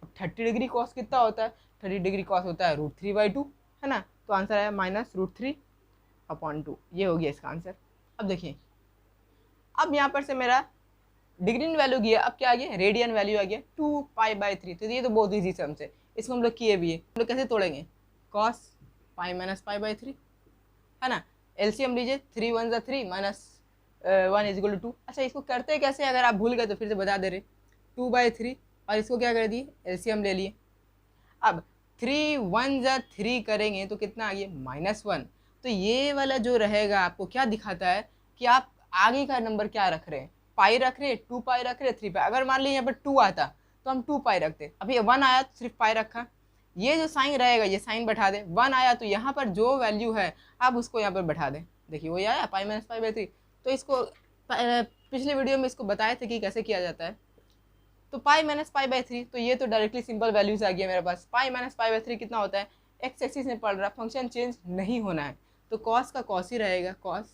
अब 30 डिग्री कॉस कितना होता है, 30 डिग्री कॉस होता है √3/2, है ना, तो आंसर आया -√3/2, ये हो गया इसका आंसर। अब देखिए, अब यहाँ पर से मेरा डिग्री वैल्यू गया, अब क्या आ गया रेडियन वैल्यू आ गया 2 पाई/3, तो ये तो बहुत ईजी सम्स है, इसको हम लोग किए भी है, हम लोग कैसे तोड़ेंगे cos पाई माइनस पाई/3, है ना, एलसीएम लीजिए 3 1 3 -1 = 2। अच्छा इसको करते कैसे, अगर आप भूल गए तो फिर से बता दे रहे, 2/3 और इसको क्या कर दिए, एलसीएम ले लिए। अब 3 1 जा 3 करेंगे तो कितना आ गया, -1। तो ये वाला जो रहेगा आपको क्या दिखाता है कि आप आगे का नंबर क्या रख रहे हैं, पाई रख रहे हैं, 2 पाई रख रहे हैं, 3 पाई। अगर मान लीजिए यहाँ पर 2 आता तो हम 2 पाई रखते, अभी 1 आया तो सिर्फ पाई रखा। ये जो साइन रहेगा ये साइन बैठा दे, 1 आया तो यहाँ पर जो वैल्यू है आप उसको यहाँ पर बैठा दें। देखिए वही आया पाई माइनस पाई बाई 3। तो इसको पिछले वीडियो में इसको बताए थे कि कैसे किया जाता है। तो पाई माइनस पाई बाई 3, तो ये तो डायरेक्टली सिंपल वैल्यूज आ गया मेरे पास। पाई माइनस पाई बाई 3 कितना होता है, एक्स एक्सिस में पड़ रहा, फंक्शन चेंज नहीं होना है, तो कॉस का कॉस ही रहेगा, कॉस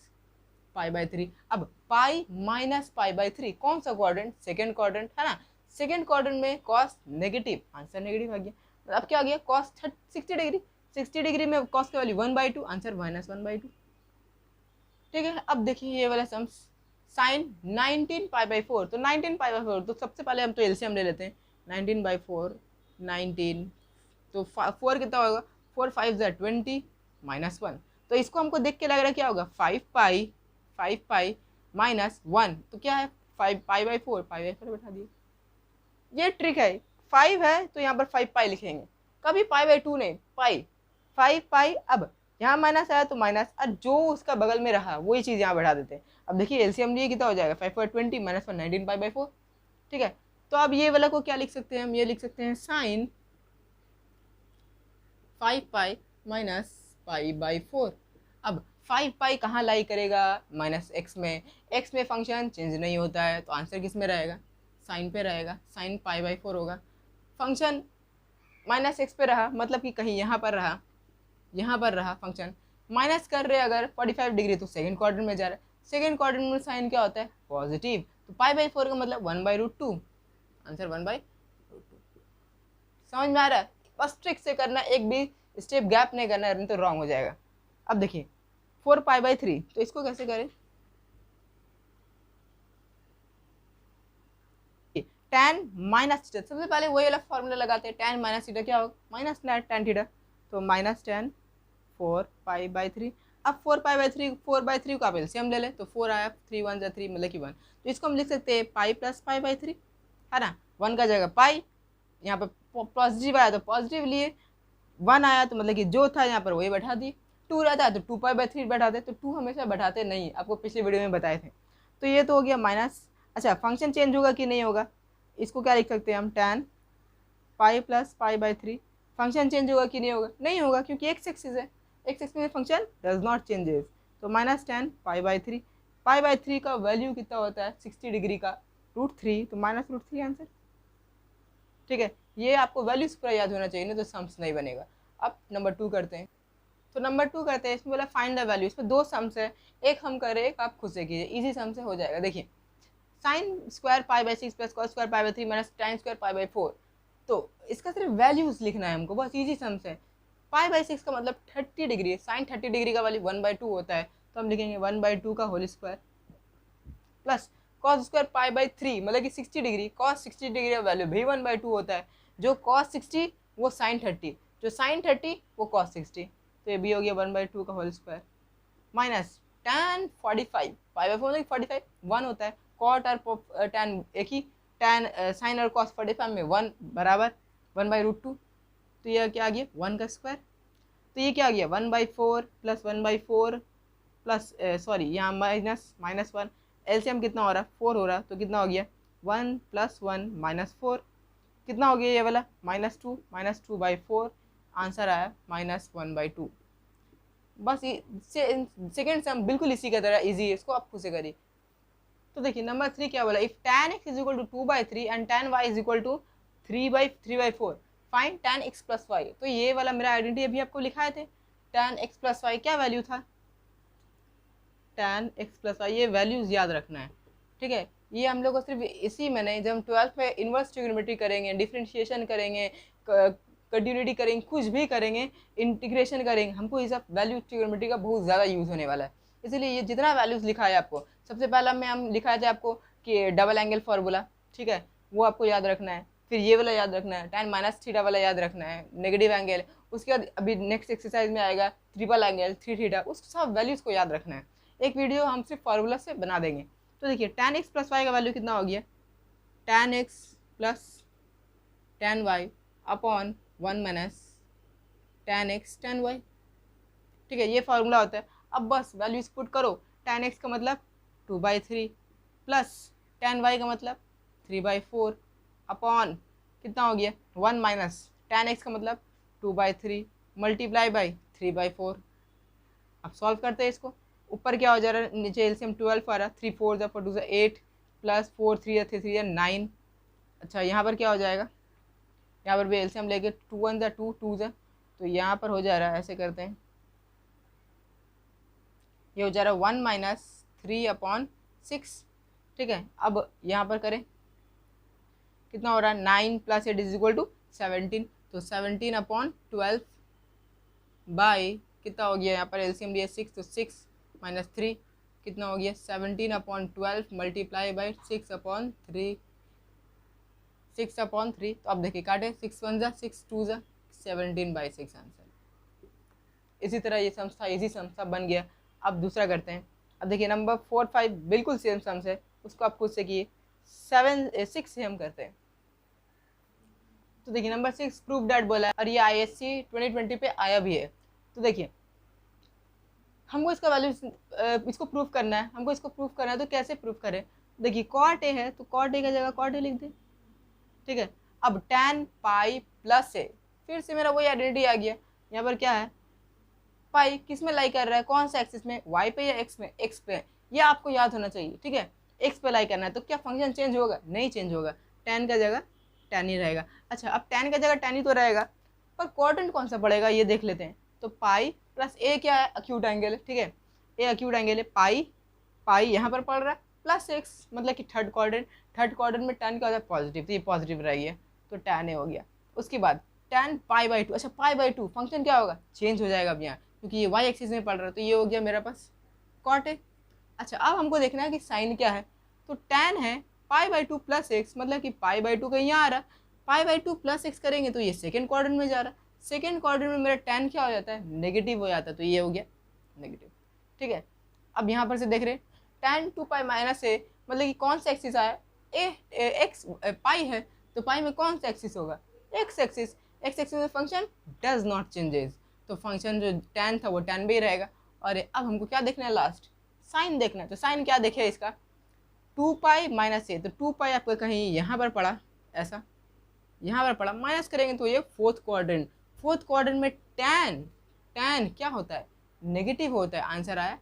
पाई बाई 3। अब पाई माइनस पाई बाई 3 कौन सा क्वाड्रेंट, सेकेंड क्वाड्रेंट है ना। सेकेंड क्वाड्रेंट में कॉस नेगेटिव, आंसर नेगेटिव आ गया। अब क्या आ गया, कॉस 60 डिग्री, 60 डिग्री में कॉस की वैल्यू 1/2, आंसर -1/2। ठीक है। अब देखिए ये वाला सम्स, साइन 19 पाई बाई 4, तो 19 पाई बाई 4, तो सबसे पहले हम तो एलसीएम ले लेते हैं। 19/4 19, तो 4 कितना होगा, 4 5 जा 20 -1। तो इसको हमको देख के लग रहा है क्या होगा, 5 पाई -1, तो क्या है 5 पाई बाई 4, पाई बाई 4 बैठा दिए। ये ट्रिक है, 5 है तो यहाँ पर 5 पाई लिखेंगे, कभी पाई बाई 2 नहीं, पाई 5 पाई। अब यहाँ माइनस आया तो माइनस, और जो उसका बगल में रहा वही चीज़ यहाँ बढ़ा देते हैं। अब देखिए एलसीएम लिए कितना हो जाएगा, 5 4 20 -1 19 पाई बाई 4। ठीक है। तो अब ये वाला को क्या लिख सकते हैं हम, ये लिख सकते हैं sine 5 pi minus pi by 4। अब 5 पाई कहाँ लाई करेगा, माइनस एक्स में, एक्स में फंक्शन चेंज नहीं होता है तो आंसर किस में रहेगा, साइन पे रहेगा, साइन पाई बाई 4 होगा। फंक्शन माइनस एक्स पे रहा, मतलब कि कहीं यहाँ पर रहा, यहाँ पर रहा फंक्शन, माइनस कर रहे अगर 45 डिग्री तो सेकंड क्वाड्रेंट में जा रहा है, सेकंड क्वाड्रेंट में साइन क्या होता है, पॉजिटिव, तो पाई बाई 4 का मतलब 1/√2, आंसर 1/√2। समझ में आ रहा है, बस ट्रिक से करना, एक भी स्टेप गैप नहीं करना है, नहीं तो रॉन्ग हो जाएगा। अब देखिए 4 पाई बाई 3, तो इसको कैसे करें, tan माइनस थीटा, सबसे पहले वही वाला फॉर्मूला लगाते हैं, tan माइनस थीटा क्या होगा, माइनस tan थीटा, तो माइनस tan 4 पाई बाई 3। अब 4 पाई बाई 3, 4/3 को आप एलसीएम ले ले, तो 4 आया, 3 1 जा 3 मतलब कि 1, तो इसको हम लिख सकते हैं पाई प्लस पाई बाई 3, है ना। 1 का जगह पाई, यहाँ पर पॉजिटिव आया तो पॉजिटिव लिए, 1 आया तो मतलब कि जो था यहाँ पर वही बैठा दिए, 2 रहता है तो 2 पाई बाई 3 बैठाते, तो 2 हमेशा बैठाते नहीं, आपको पिछले वीडियो में बताए थे। तो ये तो हो गया माइनस। अच्छा फंक्शन चेंज होगा कि नहीं होगा, इसको क्या लिख सकते हैं हम, tan pi plus pi by 3, function change होगा कि नहीं होगा, नहीं होगा क्योंकि एक्स एक्सिस है, एक्स एक्सिस में फंक्शन डज नॉट चेंजेस, तो -tan pi by 3, pi by 3 का वैल्यू कितना होता है 60 डिग्री का, √3, तो -√3 आंसर। ठीक है, ये आपको वैल्यूज पूरा याद होना चाहिए, नहीं तो सम्स नहीं बनेगा। अब नंबर 2 करते हैं, तो नंबर 2 करते हैं, इसमें बोला फाइंड द वैल्यू, इसमें 2 सम्स है, एक हम करें एक आप खुद से कीजिए, इजी सम से हो जाएगा। देखिए sine square pi by 6 plus cos square pi by 3 minus tan square pi by 4, तो इसका सिर्फ वैल्यूज लिखना है हमको, बस इजी सम्स है। पाई बाई 6 का मतलब 30 डिग्री, साइन 30 डिग्री का वैल्यू 1/2 होता है, तो हम लिखेंगे 1/2 का whole square, plus cos square pi by 3 मतलब कि 60 डिग्री, कॉस 60 डिग्री का वैल्यू भी 1/2 होता है, जो कॉस 60 वो साइन 30, जो साइन 30 वो कॉस 60, तो ये भी हो गया 1/2 का whole square, minus tan 45 pi by 4 मतलब 45 1 होता है, कॉट और tan एक ही, tan साइन और कॉस 45 में 1 बराबर 1/√2, तो ये क्या आ गया 1 का स्क्वायर, तो ये क्या आ गया 1/4 प्लस 1/4 प्लस सॉरी यहाँ -1, एलसीएम कितना हो रहा है 4 हो रहा, तो कितना हो गया 1 + 1 -4, कितना हो गया ये वाला -2, -2/4, आंसर आया -1/2। बस सेकेंड सम बिल्कुल इसी का तरह इजी है, इसको आप खुद से करिए। तो देखिए नंबर 3 क्या बोला, if tan x = 2/3 and tan y = 3/4 find tan x + y, तो ये वाला मेरा आइडेंटिटी अभी आपको लिखाए थे, tan x + y क्या वैल्यू था, tan x + y, ये वैल्यूज याद रखना है। ठीक है, ये हम लोग को सिर्फ इसी में नहीं, जब हम 12th में इनवर्स ट्रिग्नोमेट्री करेंगे, डिफरेंशिएशन करेंगे, कंटिन्यूटी करेंगे, कुछ भी करेंगे, इंटीग्रेशन करेंगे, हमको ये सब वैल्यू ट्रिग्नोमेट्री का बहुत ज़्यादा यूज़ होने वाला है। इसीलिए ये जितना वैल्यूज़ लिखा है आपको, सबसे पहला में हम लिखाए थे आपको कि डबल एंगल फार्मूला, ठीक है, वो आपको याद रखना है, फिर ये वाला याद रखना है, tan -θ वाला याद रखना है, नेगेटिव एंगल, उसके बाद अभी नेक्स्ट एक्सरसाइज में आएगा ट्रिपल एंगल 3θ, उस सब वैल्यूज़ को याद रखना है। एक वीडियो हम सिर्फ फार्मूला से बना देंगे। तो देखिए tan x + y का वैल्यू कितना हो गया, tan x plus tan y upon 1 minus tan x tan y। ठीक है, ये फार्मूला होता है। अब बस वैल्यूज पुट करो। tan x का मतलब 2/3 प्लस tan y का मतलब 3/4 अपॉन कितना हो गया 1 माइनस tan x का मतलब 2/3 मल्टीप्लाई बाई 3/4। अब सॉल्व करते हैं इसको। ऊपर क्या हो जा रहा है, नीचे एलसीएम 12 आ रहा है, 3 4 4 2 8 प्लस 4 3 3 3 9। अच्छा यहाँ पर क्या हो जाएगा, यहाँ पर भी एलसीएम लेके 2 1 2 2 तो यहाँ पर हो जा रहा है, ऐसे करते हैं, ये हो जा रहा है 1 माइनस 3/6। ठीक है, अब यहाँ पर करें कितना हो रहा है 9 प्लस 8 इज इक्वल टू 17। तो 17/12 बाई कितना हो गया, यहाँ पर एलसीएम लिया 6 तो 6 माइनस 3 कितना हो गया 17/12 मल्टीप्लाई बाई 6/3 6/3। तो अब देखिए काटे 6 1 6 2 17/6 आंसर। इसी तरह ये सम्स था, इजी सम्स था, बन गया। अब दूसरा करते हैं। अब देखिए नंबर 4 5 बिल्कुल सेम सम्स है, उसको आप खुद से किए। 6 से हम करते हैं। तो देखिए नंबर 6 प्रूफ डैट बोला है और ये ISC 2020 पे आया भी है। तो देखिए हमको इसका वैल्यू इसको प्रूफ करना है, हमको इसको प्रूफ करना है। तो कैसे प्रूफ करें, देखिए कॉट ए है तो कॉट ए की जगह कॉट ए लिख दें। ठीक है, अब tan पाई प्लस ए, फिर से मेरा वही आइडेंटिटी आ गया। यहाँ पर क्या है, पाई किस में लाई कर रहा है, कौन सा एक्सिस में, वाई पे या एक्स में, एक्स पे। ये आपको याद होना चाहिए। ठीक है, एक्स पे लाई करना है, तो क्या फंक्शन चेंज होगा, नहीं चेंज होगा, tan का जगह tan ही रहेगा। अच्छा अब tan का जगह tan ही तो रहेगा, पर क्वाड्रेंट कौन सा पड़ेगा ये देख लेते हैं। तो पाई प्लस ए क्या है, अक्यूट एंगल है। ठीक है, ए अक्यूट एंगल है, पाई पाई यहाँ पर पड़ रहा है प्लस एक्स, मतलब कि थर्ड क्वाड्रेंट में tan क्या होता है पॉजिटिव, तो ये पॉजिटिव रही है तो tan ए हो गया। उसके बाद tan पाई/2, अच्छा पाई/2 फंक्शन क्या होगा, चेंज हो जाएगा अब यहाँ, क्योंकि ये वाई एक्सिस में पड़ रहा है, तो ये हो गया मेरा पास कॉट ए। अच्छा अब हमको देखना है कि साइन क्या है, तो tan है पाई/2 प्लस एक्स, मतलब कि पाई/2 का यहाँ आ रहा है, पाई/2 प्लस एक्स करेंगे तो ये सेकेंड क्वाड्रेंट में जा रहा है, सेकेंड क्वाड्रेंट में मेरा tan क्या हो जाता है, नेगेटिव हो जाता है, तो ये हो गया नेगेटिव। ठीक है, अब यहाँ पर से देख रहे tan 2 पाई माइनस ए, मतलब कि कौन सा एक्सिस आया, एक्स पाई है तो पाई में कौन सा एक्सिस होगा, एक्स एक्सिस। एक्स एक्सिस में फंक्शन डज नॉट चेंजेस, तो फंक्शन जो tan था वो tan भी रहेगा। और अब हमको क्या देखना है, लास्ट साइन देखना है। तो साइन क्या देखे इसका, 2 पाई माइनस ए, तो 2 पाई आपका कहीं यहाँ पर पड़ा, ऐसा यहाँ पर पड़ा, माइनस करेंगे तो ये फोर्थ क्वाड्रेंट में tan क्या होता है, नेगेटिव होता है, आंसर आया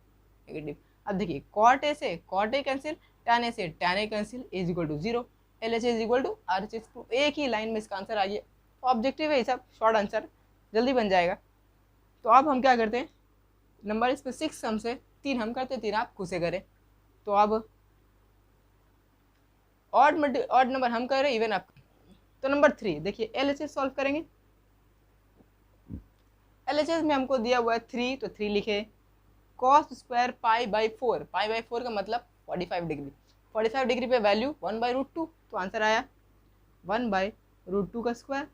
नेगेटिव। अब देखिए कॉट ए से cot A cancel, tan A से tan A cancel, is equal to 0, LHS is equal to RHS। तो एक ही लाइन में इसका आंसर आ गया। तो ऑब्जेक्टिव है ये सब, शॉर्ट आंसर जल्दी बन जाएगा। तो अब हम क्या करते हैं, नंबर इसमें 6 सम से 3 हम करते, 3 आप खुद से करें। तो अब ऑड नंबर हम कर रहे हैं, इवन आप। तो नंबर 3 देखिए LHS सॉल्व करेंगे। LHS में हमको दिया हुआ है 3, तो 3 लिखे, cos स्क्वायर पाई/4, पाई/4 का मतलब 45 डिग्री, 45 डिग्री पे वैल्यू 1/√2, तो आंसर आया 1/√2 का स्क्वायर।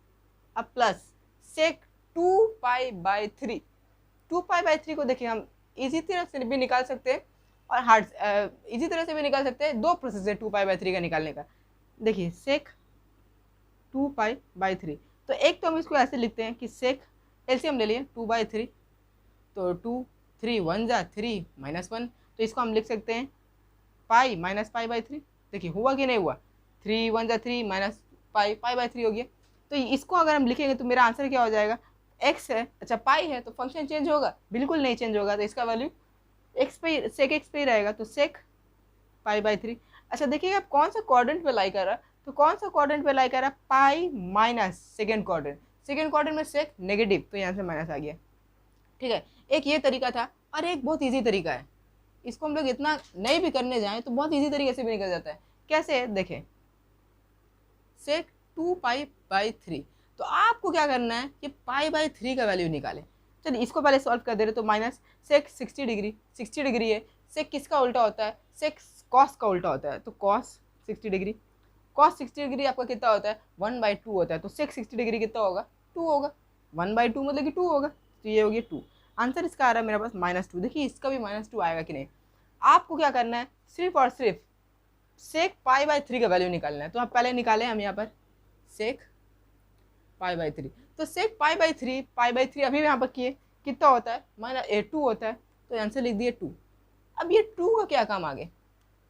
अब प्लस सेक 2 पाई/3, 2 पाई/3 को देखिए हम इजी तरह से भी निकाल सकते हैं और हार्ड इजी तरह से भी निकाल सकते हैं। दो प्रोसेस है 2 पाई/3 का निकालने का। देखिए सेक 2 पाई/3, तो एक तो हम इसको ऐसे लिखते हैं कि सेक एलसीएम ले लिए 2/3, तो 2 3 1 जा 3 -1, तो इसको हम लिख सकते हैं पाई माइनस पाई/3। देखिए हुआ कि नहीं हुआ, 3 1 जा 3 माइनस पाई/3 हो गया। तो इसको अगर हम लिखेंगे तो मेरा आंसर क्या हो जाएगा, एक्स है, अच्छा पाई है तो फंक्शन चेंज होगा, बिल्कुल नहीं चेंज होगा, तो इसका वैल्यू एक्स पे सेक एक्स पे ही रहेगा, तो सेक पाई/3। अच्छा देखिए अब कौन सा क्वाड्रेंट पे लाई कर रहा है, तो कौन सा क्वाड्रेंट पे लाई कर रहा है, पाई माइनस सेकेंड क्वाड्रेंट में सेक नेगेटिव, तो यहाँ से माइनस आ गया। ठीक है, एक ये तरीका था और एक बहुत ईजी तरीका है, इसको हम लोग इतना नहीं भी करने जाएं तो बहुत ईजी तरीके से भी निकल जाता है। कैसे देखें, सेक 2 पाई/3, तो आपको क्या करना है कि पाई/3 का वैल्यू निकालें। चलिए इसको पहले सॉल्व कर दे रहे, तो माइनस सेक 60 डिग्री है, सेक किसका उल्टा होता है, सेक कॉस का उल्टा होता है, तो कॉस 60 डिग्री, कॉस 60 डिग्री आपका कितना होता है 1/2 होता है, तो सेक 60 डिग्री कितना होगा 2 होगा, 1/2 मतलब कि 2 होगा, तो ये हो गया 2। आंसर इसका आ रहा है मेरे पास -2। देखिए इसका भी -2 आएगा कि नहीं। आपको क्या करना है, सिर्फ और सिर्फ सेक पाई बाई 3 का वैल्यू निकालना है। तो आप पहले निकालें हम यहाँ पर सेक पाई बाई 3। तो सेक पाई बाई 3 अभी यहाँ पर किए कितना होता है, -2 होता है, तो आंसर लिख दिए 2। अब ये 2 का क्या काम आगे,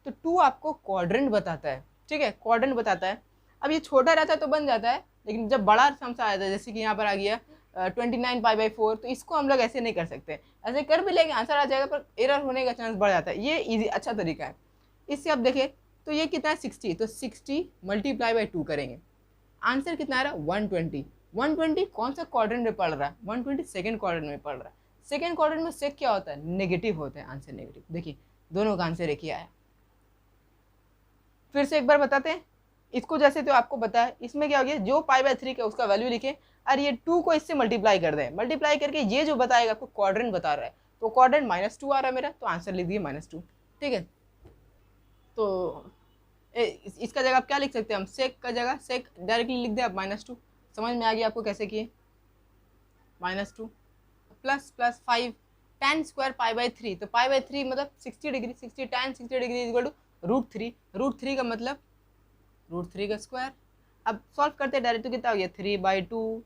तो 2 आपको क्वाड्रेंट बताता है, ठीक है, क्वाड्रेंट बताता है। अब ये छोटा रहता है तो बन जाता है, लेकिन जब बड़ा समसा आ जाता है, जैसे कि यहाँ पर आ गया 29 पाई बाई 4, तो इसको हम लोग ऐसे नहीं कर सकते, ऐसे कर भी लेंगे आंसर आ जाएगा, पर एरर होने का चांस बढ़ जाता है। ये इजी अच्छा तरीका है। इससे आप देखें तो ये कितना है 60, तो 60 मल्टीप्लाई बाई 2 करेंगे, आंसर कितना आ रहा है 120। 120 कौन सा क्वाड्रेंट में पढ़ रहा है, 120 सेकंड क्वाड्रेंट में पढ़ रहा है। सेकंड क्वाड्रेंट में सेक क्या होता है, नेगेटिव होता है, आंसर नेगेटिव। देखिए दोनों का आंसर एक ही आया। फिर से एक बार बताते हैं इसको, जैसे तो आपको पता है इसमें क्या हो गया, जो पाई बाई 3 का उसका वैल्यू लिखे और ये 2 को इससे मल्टीप्लाई कर दें, मल्टीप्लाई करके ये जो बताएगा आपको क्वाड्रेंट बता रहा है, तो क्वाड्रेंट -2 आ रहा है मेरा, तो आंसर लिख दिए -2, ठीक है। तो इसका जगह आप क्या लिख सकते हैं, हम सेक का जगह सेक डायरेक्टली लिख दें आप -2। समझ में आ गया आपको कैसे किए, -2 plus 5 tan square pi by 3, तो पाई बाई 3 मतलब 60 degree, 60 tan 60 degree equal to √3, √3 का मतलब √3 का स्क्वायर। अब सॉल्व करते हैं डायरेक्ट, तो कितना हो गया 3/2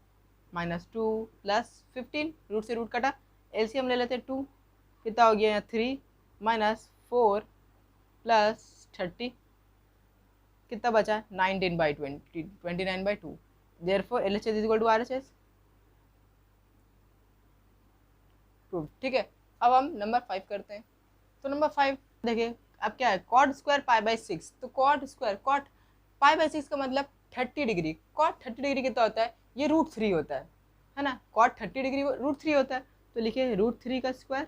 -2 प्लस 15, रूट से रूट कटा, एलसीएम ले लेते हैं 2, कितना हो गया 3 -4 प्लस 30, कितना बचा 19/20, 29/2, therefore LHS is equal to RHS, proof, ठीक है। अब हम नंबर 5 करते हैं। तो नंबर 5 देखिए अब क्या है, कॉट स्क्वायर पाई बाई 6, तो cot square cot pi by 6 का मतलब 30 डिग्री, कॉट 30 डिग्री कितना होता है, ये √3 होता है ना, कॉट 30 डिग्री √3 होता है, तो लिखिए √3 का स्क्वायर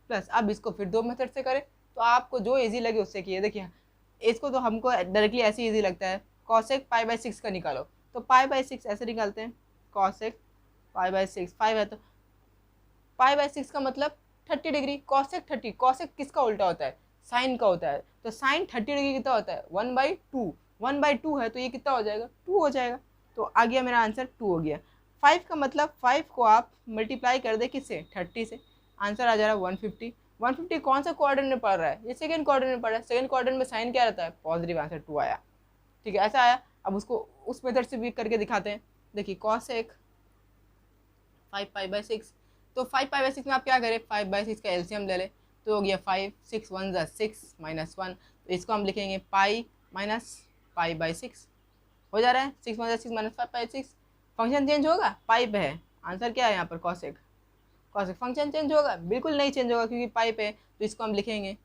प्लस, अब इसको फिर 2 मेथड से करें, तो आपको जो इजी लगे उससे किए। देखिए इसको तो हमको डायरेक्टली ऐसे इजी लगता है, कॉसेक पाई बाई 6 का निकालो, तो पाई बाई 6 ऐसे निकालते हैं, कॉसेक पाई बाई 6 5 है, तो पाई बाई 6 का मतलब 30 डिग्री, कॉसेक 30, कॉसेक किसका उल्टा होता है, साइन का होता है, तो साइन 30 डिग्री कितना होता है 1/2, 1/2 है, तो ये कितना हो जाएगा 2 हो जाएगा, तो आ गया मेरा आंसर 2 हो गया। 5 का मतलब 5 को आप मल्टीप्लाई कर दे किससे 30 से, आंसर आ जा रहा है 150। 150 कौन सा क्वाड्रेंट में पड़ रहा है, ये सेकंड क्वाड्रेंट में पड़ रहा है, सेकंड क्वाड्रेंट में साइन क्या रहता है पॉजिटिव, आंसर 2 आया, ठीक है ऐसा आया। अब उसको उस मेथड से भी करके दिखाते हैं। देखिए कॉसेक 5 पाई बाई 6, तो 5 पाई बाई 6 में आप क्या करें, 5 बाई 6 का एलसीएम ले ले, तो हो गया 5, 6 1 ज़ा 6 -1, तो इसको हम लिखेंगे पाई माइनस पाई बाई 6, हो जा रहा है 6 1 ज़ा 6 -5 पाई 6, फंक्शन चेंज होगा, पाई पे है, आंसर क्या है यहाँ पर कॉसेक, कॉसेक फंक्शन चेंज होगा, बिल्कुल नहीं चेंज होगा क्योंकि पाई पे है, तो इसको हम लिखेंगे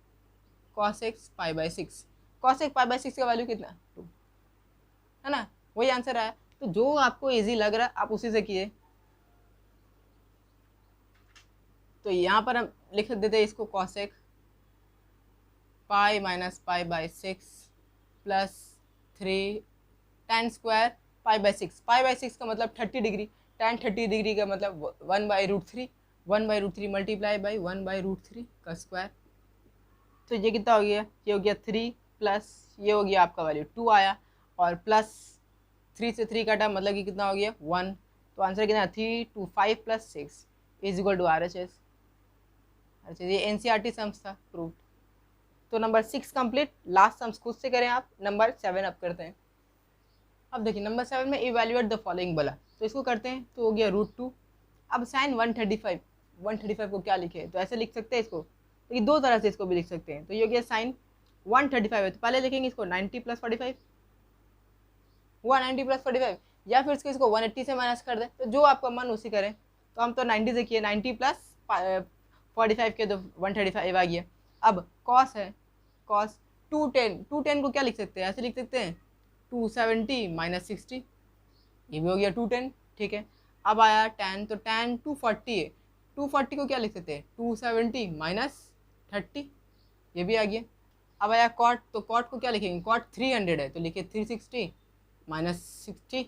cosec pi by 6, cosec pi by 6 का वैल्यू कितना 2 है ना, वही आंसर आया। तो जो आपको इजी लग रहा है आप उसी से किए। तो यहाँ पर हम लिख देते हैं इसको cosec pi minus pi by 6 plus 3 tan square pi by 6, pi by 6 का मतलब 30 डिग्री, tan 30 डिग्री का मतलब 1/√3, 1/√3 मल्टीप्लाई बाई 1/√3 का स्क्वायर, तो ये कितना हो गया, ये हो गया 3 प्लस ये हो गया आपका वैल्यू 2 आया, और प्लस 3 से 3 काटा मतलब कि कितना हो गया 1, तो आंसर कितना 3 2 5 plus 6 is equal to RHS। अच्छा ये NCERT सम्स था प्रूव। तो नंबर 6 कंप्लीट, लास्ट सम्स खुद से करें आप। नंबर 7 अब करते हैं। अब देखिए नंबर 7 में इवेल्युएट द फॉलोइंग बोला, तो इसको करते हैं, तो हो गया √2। अब साइन 135 को क्या लिखे, तो ऐसे लिख सकते हैं इसको, तो ये दो तरह से इसको भी लिख सकते हैं, तो ये हो गया साइन 135 है, तो पहले लिखेंगे इसको 90 + 45 हुआ 90 + 45, या फिर इसको 180 से माइनस कर दे, तो जो आपका मन उसी करें। तो हम तो 90 से किए, 90 + 45 के तो 135 आ गया। अब कॉस है, कॉस 210 को क्या लिख सकते हैं, ऐसे लिख सकते हैं 270 - 60, ये भी हो गया 210, ठीक है। अब आया tan, तो tan 240 है, 240 को क्या लिख सकते हैं 270 - 30, ये भी आ गया। अब आया कॉट, तो कॉट को क्या लिखेंगे, कॉट 300 है, तो लिखे 360 - 60।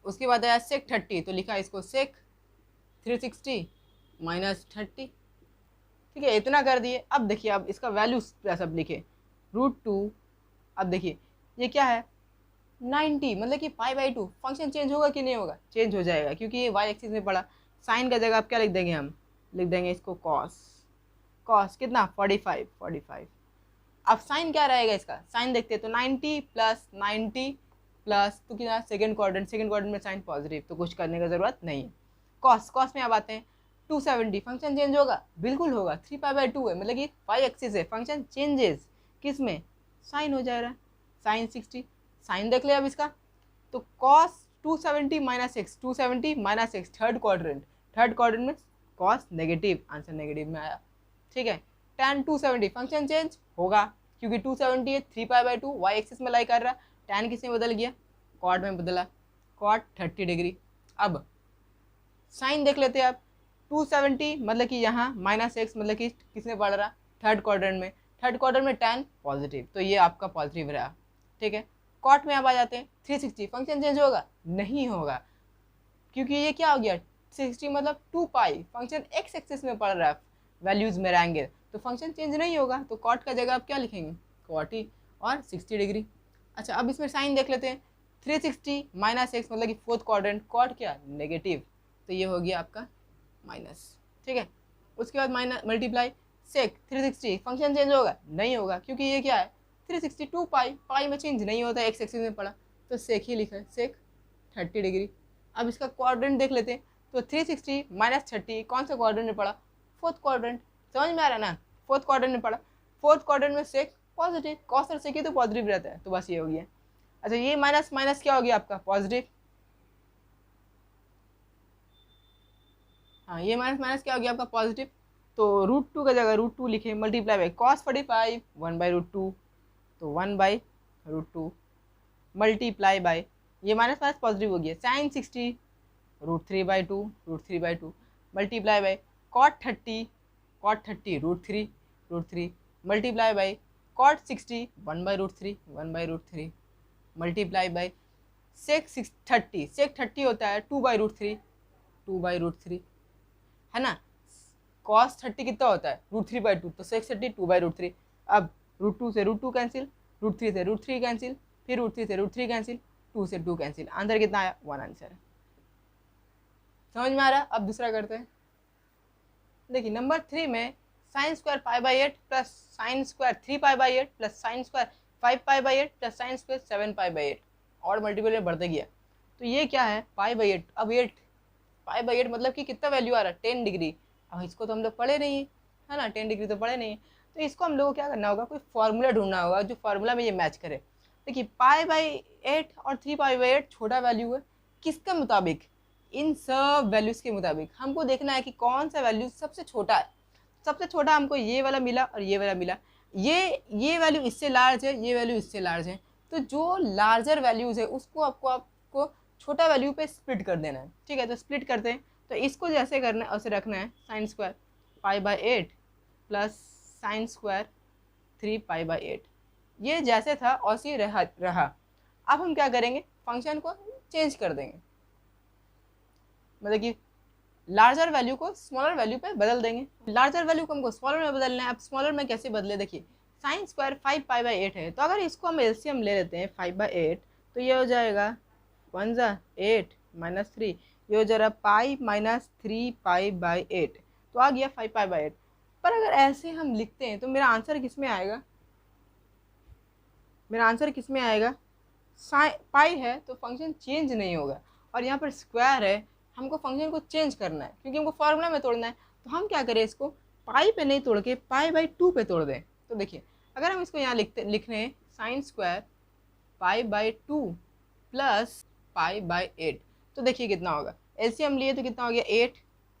उसके बाद आया सेक 30, तो लिखा इसको सेक 360 - 30, ठीक है, इतना कर दिए। अब देखिए अब इसका वैल्यू सब लिखे √2। अब देखिए ये क्या है 90, मतलब कि π/2, फंक्शन चेंज होगा कि नहीं होगा, चेंज हो जाएगा क्योंकि ये y एक्सिस में पड़ा। साइन का जगह आप क्या लिख देंगे, हम लिख देंगे इसको कॉस, कॉस कितना 45, अब साइन क्या रहेगा इसका, साइन देखते हैं तो 90 प्लस 90 प्लस तो क्या सेकंड क्वाड्रेंट में साइन पॉजिटिव, तो कुछ करने का जरूरत नहीं है। कॉस में अब आते हैं 270, फंक्शन चेंज होगा, बिल्कुल होगा, 3π/2 है, मतलब कि फाइव एक्सिस है, फंक्शन चेंजेस किस में, साइन हो जा रहा है, साइन 60, साइन देख ले अब इसका, तो cos 270 minus x, 270 minus x, third quadrant में कॉस नेगेटिव, आंसर नेगेटिव में आया। ठीक है, tan 270 फंक्शन चेंज होगा क्योंकि 270 है, 3π/2 वाई एक्सिस में लाई कर रहा, tan किस में बदल गया, कॉट में बदला, कॉट 30 डिग्री। अब साइन देख लेते हैं आप, 270 मतलब कि यहाँ माइनस एक्स मतलब कि किस में पड़ रहा, थर्ड क्वाड्रेंट में tan पॉजिटिव, तो ये आपका पॉजिटिव रहा। ठीक है, कॉट में अब आ जाते हैं 360, फंक्शन चेंज होगा, नहीं होगा क्योंकि ये क्या हो गया 60 मतलब 2π, फंक्शन एक्स एक्सिस में पड़ रहा है, वैल्यूज में रहेंगे तो फंक्शन चेंज नहीं होगा, तो कॉट का जगह आप क्या लिखेंगे, कॉट ही और 60 डिग्री। अच्छा, अब इसमें साइन देख लेते हैं, 360 माइनस एक्स मतलब कि फोर्थ क्वाड्रेंट, कॉट क्या नेगेटिव, तो ये हो गया आपका माइनस। ठीक है, उसके बाद माइनस मल्टीप्लाई सेक 360, फंक्शन चेंज होगा, नहीं होगा क्योंकि ये क्या है 360 2π, पाई में चेंज नहीं होता है, एक्स एक्सिस में पड़ा, तो सेक ही लिखा है, सेक 30 डिग्री। अब इसका क्वाड्रेंट देख लेते हैं, तो 360 माइनस 30 कौन सा क्वाड्रेंट में पड़ा, फोर्थ क्वाड्रेंट, समझ में आ रहा है ना, फोर्थ क्वाड्रेंट में पड़ा, फोर्थ क्वाड्रेंट में सेक पॉजिटिव, कॉस और सेक ही तो पॉजिटिव रहता है, तो बस ये हो गया। अच्छा, ये माइनस माइनस क्या हो गया आपका पॉजिटिव, हाँ ये माइनस माइनस क्या हो गया आपका पॉजिटिव, तो √2 का जगह √2 लिखे, मल्टीप्लाई बाई कॉस 45 1/√2, तो 1/√2 मल्टीप्लाई बाई ये माइनस माइनस पॉजिटिव हो गया, sine 60 √3/2 multiply by cot 30 √3 multiply by cot 60 1/√3 multiply by sec 30 होता है 2/√3 है ना, कॉस 30 कितना होता है √3/2, तो सेक 30 2/√3। अब √2 से √2 कैंसिल, √3 से √3 कैंसिल, फिर √3 से √3 कैंसिल, 2 से 2 कैंसिल, आंसर कितना आया 1 आंसर। समझ में आ रहा है। अब दूसरा करते हैं, देखिए नंबर 3 में sine square π/8 plus sine square 3π/8 plus sine square 5π/8 plus sine square 7π/8 और मल्टीपल में बढ़ते गया, तो ये क्या है π/8, अब 8 π/8 मतलब कि कितना वैल्यू आ रहा है 10 डिग्री, अब इसको तो हम लोग पढ़े नहीं है ना, 10 डिग्री तो पढ़े नहीं, तो इसको हम लोग को क्या करना होगा, कोई फार्मूला ढूंढना होगा जो फार्मूला में ये मैच करे। देखिए π/8 और 3π/8 छोटा वैल्यू है, किसके मुताबिक, इन सब वैल्यूज के मुताबिक हमको देखना है कि कौन सा वैल्यू सबसे छोटा है, सबसे छोटा हमको ये वाला मिला और ये वाला मिला, ये वैल्यू इससे लार्ज है, ये वैल्यू इससे लार्ज है, तो जो लार्जर वैल्यूज है उसको आपको छोटा वैल्यू पे स्प्लिट कर देना है। ठीक है, तो स्प्लिट करते हैं, तो इसको जैसे करना है वैसे रखना है, sine square π/8 plus sine square 3π/8, ये जैसे था वैसे रहा। अब हम क्या करेंगे, फंक्शन को चेंज कर देंगे, मतलब कि लार्जर वैल्यू को स्मॉलर वैल्यू पे बदल देंगे, लार्जर वैल्यू को हमको स्मॉलर में बदलना है। अब स्मॉलर में कैसे बदले, देखिए साइन स्क्वायर 5π/8 है, तो अगर इसको हम एलसीएम ले लेते हैं 5/8, तो ये हो जाएगा 1 × 8 - 3, ये हो जा रहा पाई माइनस 3π/8, तो आ गया 5π/8। पर अगर ऐसे हम लिखते हैं तो मेरा आंसर किस में आएगा, मेरा आंसर किस में आएगा, पाई है तो फंक्शन चेंज नहीं होगा, और यहाँ पर स्क्वायर है, हमको फंक्शन को चेंज करना है क्योंकि हमको फार्मूला में तोड़ना है, तो हम क्या करें, इसको पाई पे नहीं तोड़ के π/2 पे तोड़ दें। तो देखिए अगर हम इसको यहाँ लिख रहे हैं साइन स्क्वायर π/2 प्लस π/8, तो देखिए कितना होगा, एलसीएम लिए तो कितना हो गया 8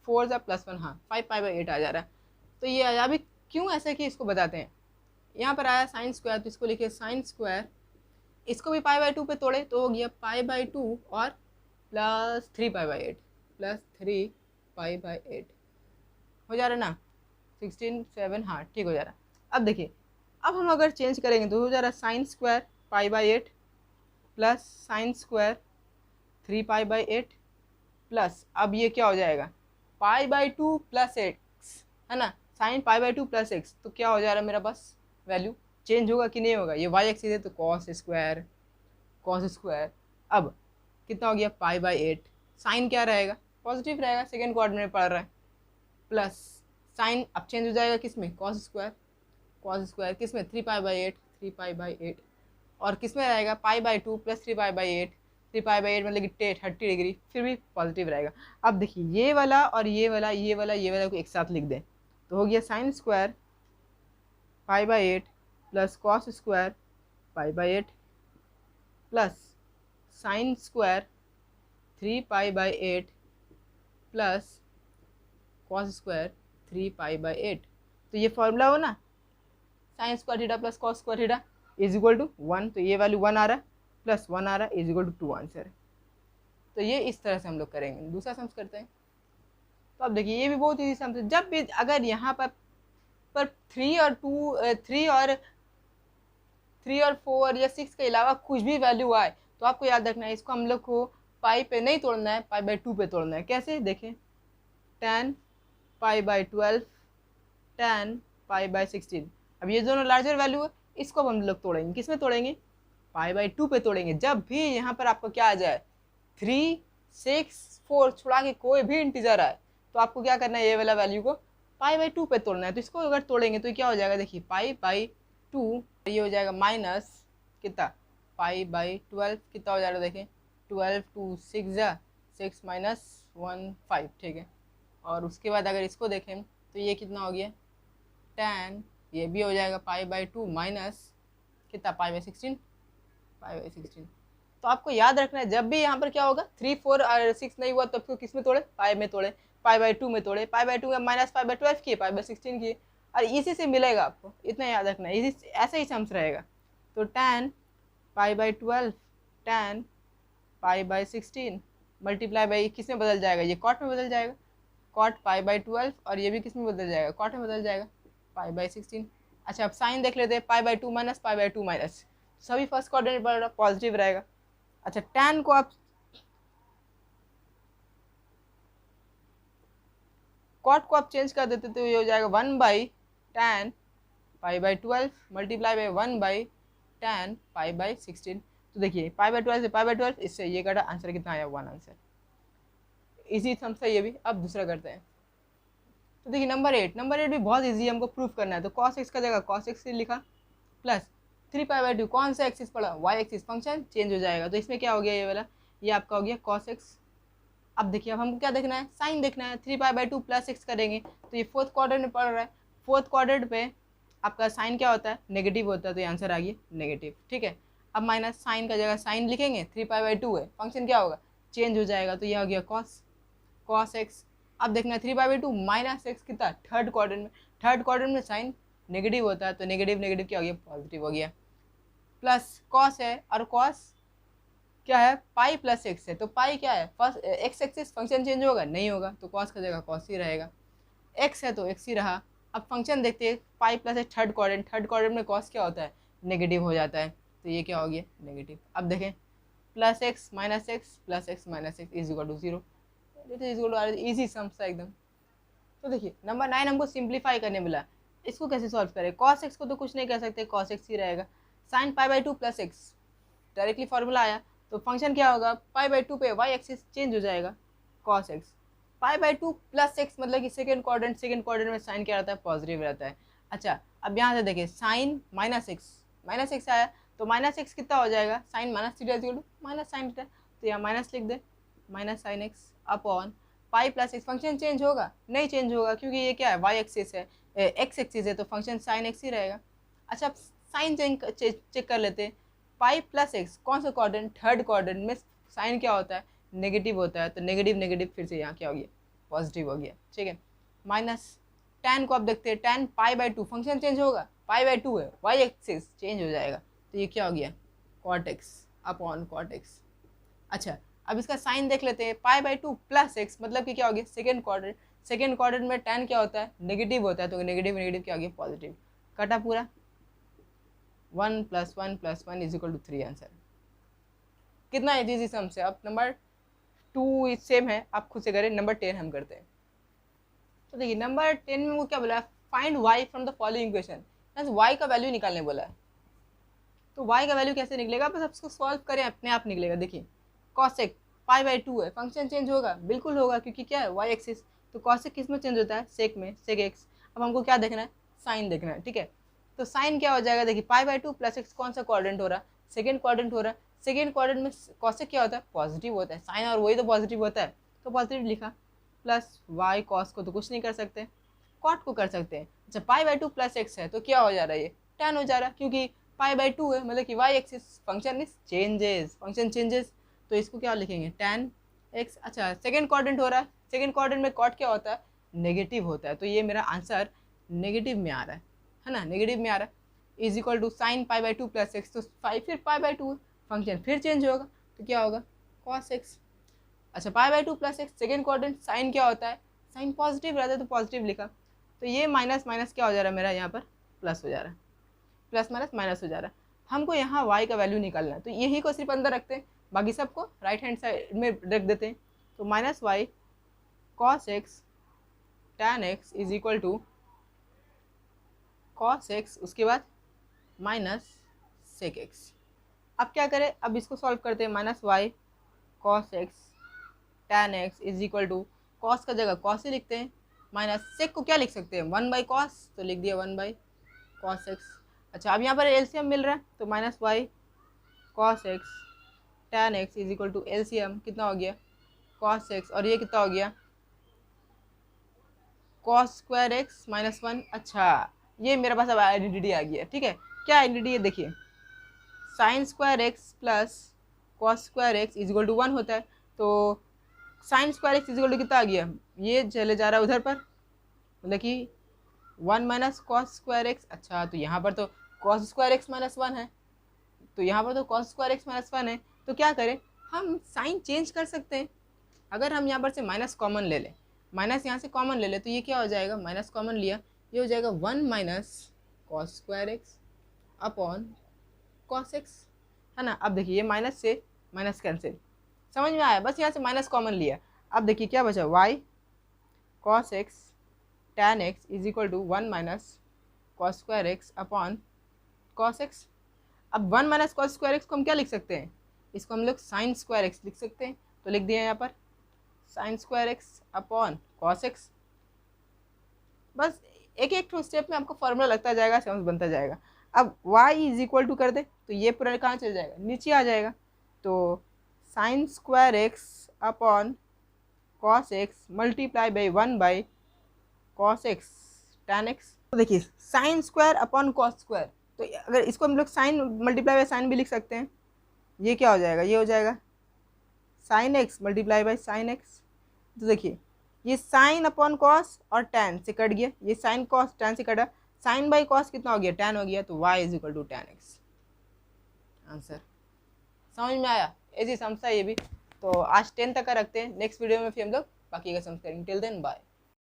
4 + 1, हाँ 5π/8 आ जा रहा है, तो ये आया। अभी क्यों ऐसा कि इसको बताते हैं, यहाँ पर आया साइन स्क्वायर, तो इसको लिखे साइन स्क्वायर, इसको भी π/2 पे तोड़े तो हो गया π/2 और प्लस 3π/8 प्लस 3π/8 हो जा रहा है ना, 16 7, हाँ ठीक हो जा रहा है। अब देखिए अब हम अगर चेंज करेंगे तो हो जा रहा है sine square π/8 plus sine square 3π/8 plus, अब ये क्या हो जाएगा π/2 प्लस एक्स, है ना, साइन π/2 प्लस एक्स, तो क्या हो जा रहा है मेरा पास वैल्यू, चेंज होगा कि नहीं होगा, ये वाई एक्सिस है तो कॉस स्क्वायर। अब कितना हो गया π/8, साइन क्या रहेगा पॉजिटिव रहेगा, सेकेंड क्वाड्रेंट में पड़ रहा है, प्लस साइन अब चेंज हो जाएगा किस में, कॉस स्क्वायर, कॉस स्क्वायर किस में 3π/8, 3π/8 और किस में रहेगा π/2 प्लस 3π/8, 3π/8 मतलब कि 30 डिग्री, फिर भी पॉजिटिव रहेगा। अब देखिए ये वाला और ये वाला ये वाला ये वाला को एक साथ लिख दें तो हो गया sine square π/8 plus cos square π/8 plus sine square 3π/8 plus cos square 3π/8। तो ये फॉर्मूला हो ना, sine square theta plus cos square theta is equal to 1, तो ये वैल्यू 1 आ रहा है प्लस 1 आ रहा है इज इक्वल टू 2 आंसर। तो ये इस तरह से हम लोग करेंगे। दूसरा सम्स करते हैं। तो अब देखिए ये भी बहुत ईजी सम्स है। जब भी अगर यहाँ पर 3 और 4 या 6 के अलावा कुछ भी वैल्यू आए तो आपको याद रखना है इसको हम लोग को पाई पे नहीं तोड़ना है, π/2 पे तोड़ना है। कैसे देखें, tan π/12 tan π/16। अब ये दोनों लार्जर वैल्यू है, इसको अब हम लोग तोड़ेंगे। किस में तोड़ेंगे, π/2 पे तोड़ेंगे। जब भी यहाँ पर आपको क्या आ जाए 3, 6, 4 छुड़ा के कोई भी इंटीजर आए तो आपको क्या करना है, ये वाला वैल्यू को π/2 पे तोड़ना है। तो इसको अगर तोड़ेंगे तो क्या हो जाएगा, देखिए π/2 ये हो जाएगा माइनस कितना π/12 कितना हो जाएगा, देखें 12 2 6 जा 6 माइनस 1 5, ठीक है। और उसके बाद अगर इसको देखें तो ये कितना हो गया tan, ये भी हो जाएगा π/2 माइनस कितना π/16, π/16। तो आपको याद रखना है जब भी यहाँ पर क्या होगा 3, 4 और 6 नहीं हुआ तो आपको किस में तोड़े, पाई में तोड़े, π/2 में तोड़े, π/2 का माइनस π/12 की, π/16 की, और इसी से मिलेगा आपको, इतना याद रखना है। इसी ऐसा ही सम्स रहेगा। तो tan π/12 tan π/16 मल्टीप्लाई बाई किस में बदल जाएगा, ये कॉट में बदल जाएगा, कॉट π/12, और ये भी किस में बदल जाएगा, कॉट में बदल जाएगा π/16। अच्छा अब साइन देख लेते हैं, π/2 माइनस π/2 माइनस, सभी फर्स्ट क्वाड्रेंट पर पॉजिटिव रहेगा। अच्छा tan को आप कॉट को आप चेंज कर देते तो ये हो जाएगा 1/tan π/12 मल्टीप्लाई बाई 1/tan π/16। तो देखिए π/12 से π/12 इससे ये कटा, आंसर कितना आया 1 आंसर। इजी समझता है ये भी। अब दूसरा करते हैं। तो देखिए नंबर 8 भी बहुत इजी है, हमको प्रूफ करना है। तो cos x का जगह cos x लिखा प्लस 3π/2, कौन सा एक्सिस पड़ा, y एक्सिस, फंक्शन चेंज हो जाएगा। तो इसमें क्या हो गया, ये वाला ये आपका हो गया cos x। अब देखिए अब हमको क्या देखना है, साइन देखना है। 3π/2 प्लस x करेंगे तो ये फोर्थ क्वाड्रेंट में पड़ रहा है। फोर्थ क्वाड्रेंट पे आपका साइन क्या होता है, नेगेटिव होता है, तो ये आंसर आ गया नेगेटिव, ठीक है। अब माइनस साइन का जगह साइन लिखेंगे, 3π/2 है, फंक्शन क्या होगा, चेंज हो जाएगा, तो ये हो गया cos x। अब देखना है 3π/2 माइनस एक्स कितना, थर्ड क्वाड्रेंट में साइन नेगेटिव होता है, तो नेगेटिव नेगेटिव क्या हो गया, पॉजिटिव हो गया। प्लस कॉस है, और कॉस क्या है, पाई प्लस एक्स है, तो पाई क्या है, first x axis, function change होगा नहीं होगा, तो कॉस का जगह कॉस ही रहेगा। एक्स है तो एक्स ही रहा। अब फंक्शन देखते हैं, पाई प्लस है, थर्ड क्वाड्रेंट में कॉस क्या होता है, नेगेटिव हो जाता है, तो ये क्या हो गया नेगेटिव। अब देखें plus x minus x plus x minus x is equal to 0, easy sums था एकदम। तो देखिए नंबर 9 हमको सिंप्लीफाई करने मिला, इसको कैसे सॉल्व करें। cos x को तो कुछ नहीं कर सकते, cos x ही रहेगा। sin π/2 plus x, directly formula आया, तो फंक्शन क्या होगा, π/2 पे y एक्सिस चेंज हो जाएगा, cos x। π/2 प्लस एक्स मतलब कि सेकेंड क्वाड्रेंट में साइन क्या रहता है, पॉजिटिव रहता है। अच्छा अब यहाँ से देखिए साइन माइनस एक्स आया, तो माइनस एक्स कितना हो जाएगा, sine minus theta equal to minus sine theta, तो यहाँ माइनस लिख दे, minus sine x upon pi plus x. Function change होगा नहीं, चेंज होगा क्योंकि ये क्या है, वाई एक्सिस है, एक्स एक्सिस है, तो फंक्शन साइन एक्स ही रहेगा। अच्छा अब साइन चेक कर लेते हैं, पाई प्लस एक्स कौन सा क्वाड्रेंट, थर्ड क्वाड्रेंट में साइन क्या होता है, नेगेटिव होता है, तो नेगेटिव नेगेटिव फिर से यहाँ क्या हो गया, पॉजिटिव हो गया, ठीक है। माइनस tan को आप देखते हैं, tan π/2, फंक्शन चेंज होगा, π/2 है, वाई एक्सिस चेंज हो जाएगा, तो ये क्या हो गया cot x upon cot x। अच्छा अब इसका साइन देख लेते हैं, π/2 प्लस एक्स मतलब कि क्या हो गया, सेकेंड क्वाड्रेंट में tan क्या होता है, नेगेटिव होता है, तो नेगेटिव नेगेटिव क्या हो गया, पॉजिटिव, कटा पूरा, 1 + 1 + 1 इज इक्वल टू 3 आंसर। कितना इजी सम से। अब नंबर 2 सेम है, आप खुद से करें। नंबर 10 हम करते हैं। तो देखिए नंबर 10 में वो क्या बोला है, find y from the following equation, y का वैल्यू निकालने बोला है। तो y का वैल्यू कैसे निकलेगा, बस उसको सॉल्व करें, अपने आप निकलेगा। देखिए कॉसेक π/2 है, फंक्शन चेंज होगा, बिल्कुल होगा क्योंकि क्या है y एक्सिस, तो कॉसेक किस में चेंज होता है, सेक में, सेक एक्स। अब हमको क्या देखना है, साइन देखना है, ठीक है। तो साइन क्या हो जाएगा, देखिए पाई बाई 2 प्लस एक्स कौन सा क्वाड्रेंट हो रहा है, सेकेंड क्वाड्रेंट हो रहा है। सेकेंड क्वाड्रेंट में कॉसेक क्या होता है, पॉजिटिव होता है, साइन और वही तो पॉजिटिव होता है, तो पॉजिटिव लिखा। प्लस वाई कॉस को तो कुछ नहीं कर सकते, कॉट को कर सकते हैं। अच्छा पाई बाई 2 प्लस एक्स है तो क्या हो जा रहा है, ये tan हो जा रहा है, क्योंकि पाई बाई 2 है, मतलब कि y axis function is changes, function changes, तो इसको क्या लिखेंगे tan x। अच्छा सेकेंड क्वाड्रेंट हो रहा है, सेकेंड क्वाड्रेंट में कॉट क्या होता है, नेगेटिव होता है, तो ये मेरा आंसर नेगेटिव में आ रहा है ना, नेगेटिव में आ रहा है। Is equal to sine pi by 2 plus x, तो फिर पाई बाई 2 फंक्शन फिर चेंज होगा, तो क्या होगा कॉस एक्स। अच्छा pi by 2 plus x second quadrant, sine क्या होता है, साइन पॉजिटिव रहता है तो पॉजिटिव लिखा। तो ये माइनस माइनस क्या हो जा रहा है मेरा यहाँ पर प्लस हो जा रहा है, प्लस माइनस माइनस हो जा रहा है। हमको यहाँ y का वैल्यू निकालना है, तो यही को सिर्फ अंदर रखते हैं, बाकी सबको राइट हैंड साइड में रख देते हैं। तो minus y cos x tan x is equal to cos x, उसके बाद माइनस सेक एक्स। अब क्या करें, अब इसको सॉल्व करते हैं। Minus y cos x tan x is equal to, cos का जगह कॉस ही लिखते हैं, माइनस सेक को क्या लिख सकते हैं, 1/cos, तो लिख दिया 1/cos एक्स। अच्छा अब यहाँ पर एलसीएम मिल रहा है, तो minus y cos x tan x is equal to LCM कितना हो गया कॉस एक्स, और ये कितना हो गया कॉस स्क्वायर एक्स माइनस 1। अच्छा ये मेरे पास अब आइडेंटिटी आ गया, ठीक है। क्या आइडेंटिटी है, देखिए sine square x plus cos square x is equal to 1 होता है, तो sine square x is equal to कितना आ गया, ये चले जा रहा है उधर पर, मतलब कि 1 माइनस कॉस स्क्वायर एक्स। अच्छा तो यहाँ पर तो कॉस स्क्वायर एक्स माइनस 1 है, तो यहाँ पर तो कॉस स्क्वायर एक्स माइनस 1 है, तो क्या करें, हम साइन चेंज कर सकते हैं। अगर हम यहाँ पर से माइनस कॉमन ले लें, माइनस यहाँ से कॉमन ले लें, तो ये क्या हो जाएगा, माइनस कॉमन लिया, ये हो जाएगा 1 minus cos square x upon cos x, है ना। अब देखिए ये माइनस से माइनस कैंसिल, समझ में आया, बस यहाँ से माइनस कॉमन लिया। अब देखिए क्या बचा, y cos x tan x is equal to 1 minus cos square x upon cos x. अब 1 माइनस कॉस स्क्वायर एक्स को हम क्या लिख सकते हैं, इसको हम लोग साइन स्क्वायर एक्स लिख सकते हैं, तो लिख दिया यहाँ पर sign square x upon cos x. बस एक एक स्टेप में आपको फॉर्मूला लगता जाएगा, समझ बनता जाएगा। अब y इज इक्वल टू कर दे, तो ये पूरा कहाँ चल जाएगा, नीचे आ जाएगा, तो sine square x upon cos x multiply by 1 by cos x tan x. तो देखिए sine square upon cos square, तो अगर इसको हम लोग साइन मल्टीप्लाई बाई साइन भी लिख सकते हैं, ये क्या हो जाएगा, ये हो जाएगा sine x multiply by sine x. तो देखिए ये साइन अपॉन कॉस और टैन से कट गया, ये साइन कॉस टैन से कटा, साइन बाई कॉस कितना हो गया, टैन हो गया, तो y is equal to tan x. Answer समझ में आया, ऐसी समझता है ये भी। तो आज 10 तक का रखते हैं, नेक्स्ट वीडियो में फिर हम लोग बाकी का समझ करेंगे। Till then bye.